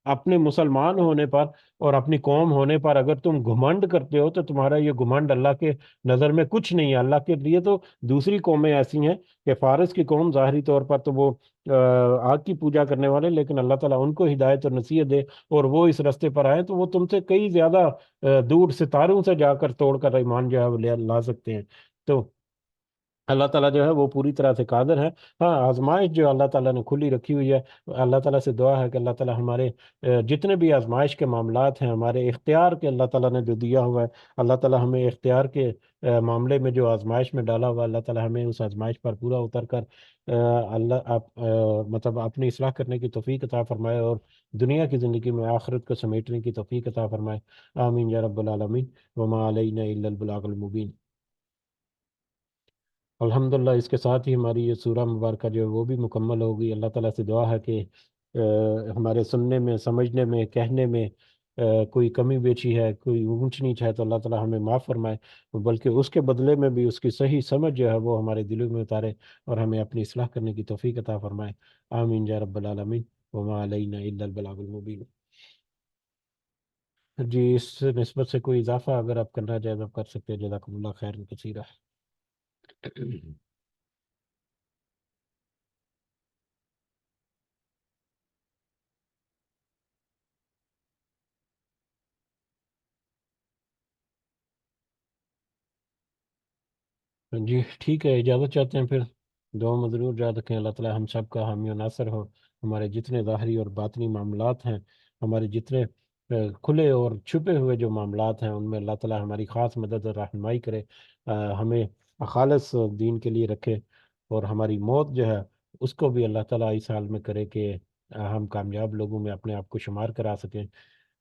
اپنے مسلمان ہونے پر اور اپنی قوم ہونے پر اگر تم گھمنڈ کرتے ہو تو تمہارا یہ گھمنڈ اللہ کے نظر میں کچھ نہیں ہے۔ اللہ کے لیے تو دوسری قومیں ایسی ہیں کہ فارس کی قوم ظاہری طور پر تو وہ آگ کی پوجا کرنے والے، لیکن اللہ تعالیٰ ان کو ہدایت اور نصیحت دے اور وہ اس راستے پر آئیں تو وہ تم سے کئی زیادہ دور ستاروں سے جا کر توڑ کر ایمان جو ہے وہ لا سکتے ہیں۔ تو اللہ تعالیٰ جو ہے وہ پوری طرح سے قادر ہے۔ ہاں، آزمائش جو اللہ تعالیٰ نے کھلی رکھی ہوئی ہے، اللہ تعالیٰ سے دعا ہے کہ اللہ تعالیٰ ہمارے جتنے بھی آزمائش کے معاملات ہیں، ہمارے اختیار کے اللہ تعالیٰ نے جو دیا ہوا ہے، اللہ تعالیٰ ہمیں اختیار کے معاملے میں جو آزمائش میں ڈالا ہوا ہے، اللہ تعالیٰ ہمیں اس آزمائش پر پورا اتر کر مطلب اپنی اصلاح کرنے کی توفیق عطا فرمائے، اور دنیا کی زندگی میں آخرت کو سمیٹنے کی توفیق عطا فرمائے۔ آمین یا رب العالمین، وما علینا الا البلاغ المبین۔ الحمدللہ اس کے ساتھ ہی ہماری یہ سورہ مبارکہ جو ہے وہ بھی مکمل ہوگی۔ اللہ تعالیٰ سے دعا ہے کہ ہمارے سننے میں، سمجھنے میں، کہنے میں کوئی کمی بیچی ہے، کوئی اونچ نیچ ہے تو اللہ تعالیٰ ہمیں معاف فرمائے، بلکہ اس کے بدلے میں بھی اس کی صحیح سمجھ جو ہے وہ ہمارے دلوں میں اتارے اور ہمیں اپنی اصلاح کرنے کی توفیق عطا فرمائے۔ آمین یا رب العالمین، وما علینا الا البلاغ المبین۔ جی، اس نسبت سے کوئی اضافہ اگر آپ کرنا چاہیں تو آپ کر سکتے ہیں۔ جزاکم اللہ خیر کثیرہ۔ جی ٹھیک ہے، اجازت چاہتے ہیں پھر۔ دعا میں ضرور یاد رکھیں اللہ تعالیٰ ہم سب کا حامی و ناصر ہو، ہمارے جتنے ظاہری اور باطنی معاملات ہیں، ہمارے جتنے کھلے اور چھپے ہوئے جو معاملات ہیں ان میں اللہ تعالی ہماری خاص مدد اور رہنمائی کرے، ہمیں خالص دین کے لیے رکھے، اور ہماری موت جو ہے اس کو بھی اللہ تعالیٰ اس حال میں کرے کہ ہم کامیاب لوگوں میں اپنے آپ کو شمار کرا سکیں۔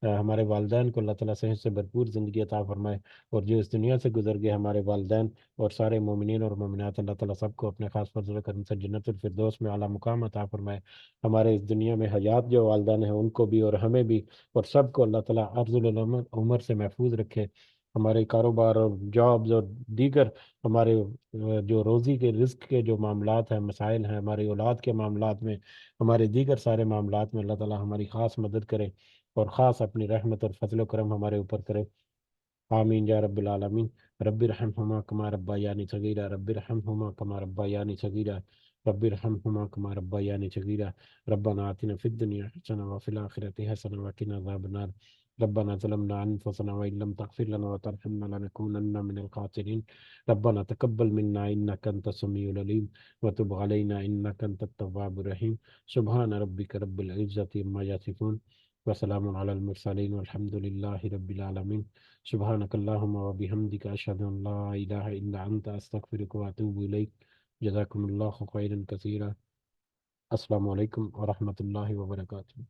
ہمارے والدین کو اللہ تعالیٰ صحت سے بھرپور زندگی عطا فرمائے، اور جو اس دنیا سے گزر گئے ہمارے والدین اور سارے مومنین اور مومنات، اللہ تعالیٰ سب کو اپنے خاص فضل و کرم سے جنت الفردوس میں اعلیٰ مقام عطا فرمائے۔ ہمارے اس دنیا میں حیات جو والدین ہیں ان کو بھی اور ہمیں بھی اور سب کو اللہ تعالیٰ عرض العمر عمر سے محفوظ رکھے۔ ہمارے کاروبار اور جابز اور دیگر ہمارے جو روزی کے رزق کے جو معاملات ہیں، مسائل ہیں، ہماری اولاد کے معاملات میں، ہمارے دیگر سارے معاملات میں اللہ تعالیٰ ہماری خاص مدد کرے اور خاص اپنی رحمت اور فضل و کرم ہمارے اوپر کرے۔ آمین یا رب العالمین۔ رب ارحمہما کما ربیانی صغیرا، رب ارحمہما کما ربیانی صغیرا، رب ارحمہما کما ربیانی صغیرا۔ ربنا آتنا فی الدنیا حسنہ وفی الآخرۃ حسنہ وقنا عذاب النار۔ ربنا ظلمنا انفسنا وان لم تغفر لنا وترحمنا لنكونن من الخاسرین۔ ربنا تقبل منا انك انت السمیع العلیم وتب علینا انك انت التواب الرحیم۔ سبحان ربک رب العزة عما یصفون وسلام علی المرسلین والحمد للہ رب العالمین۔ سبحانک اللہم و بحمدک اشہد ان لا الہ الا انت استغفرک و اتوب الیک۔ جزاکم اللہ خیرا کثیرا۔ السلام علیکم ورحمۃ اللہ وبرکاتہ۔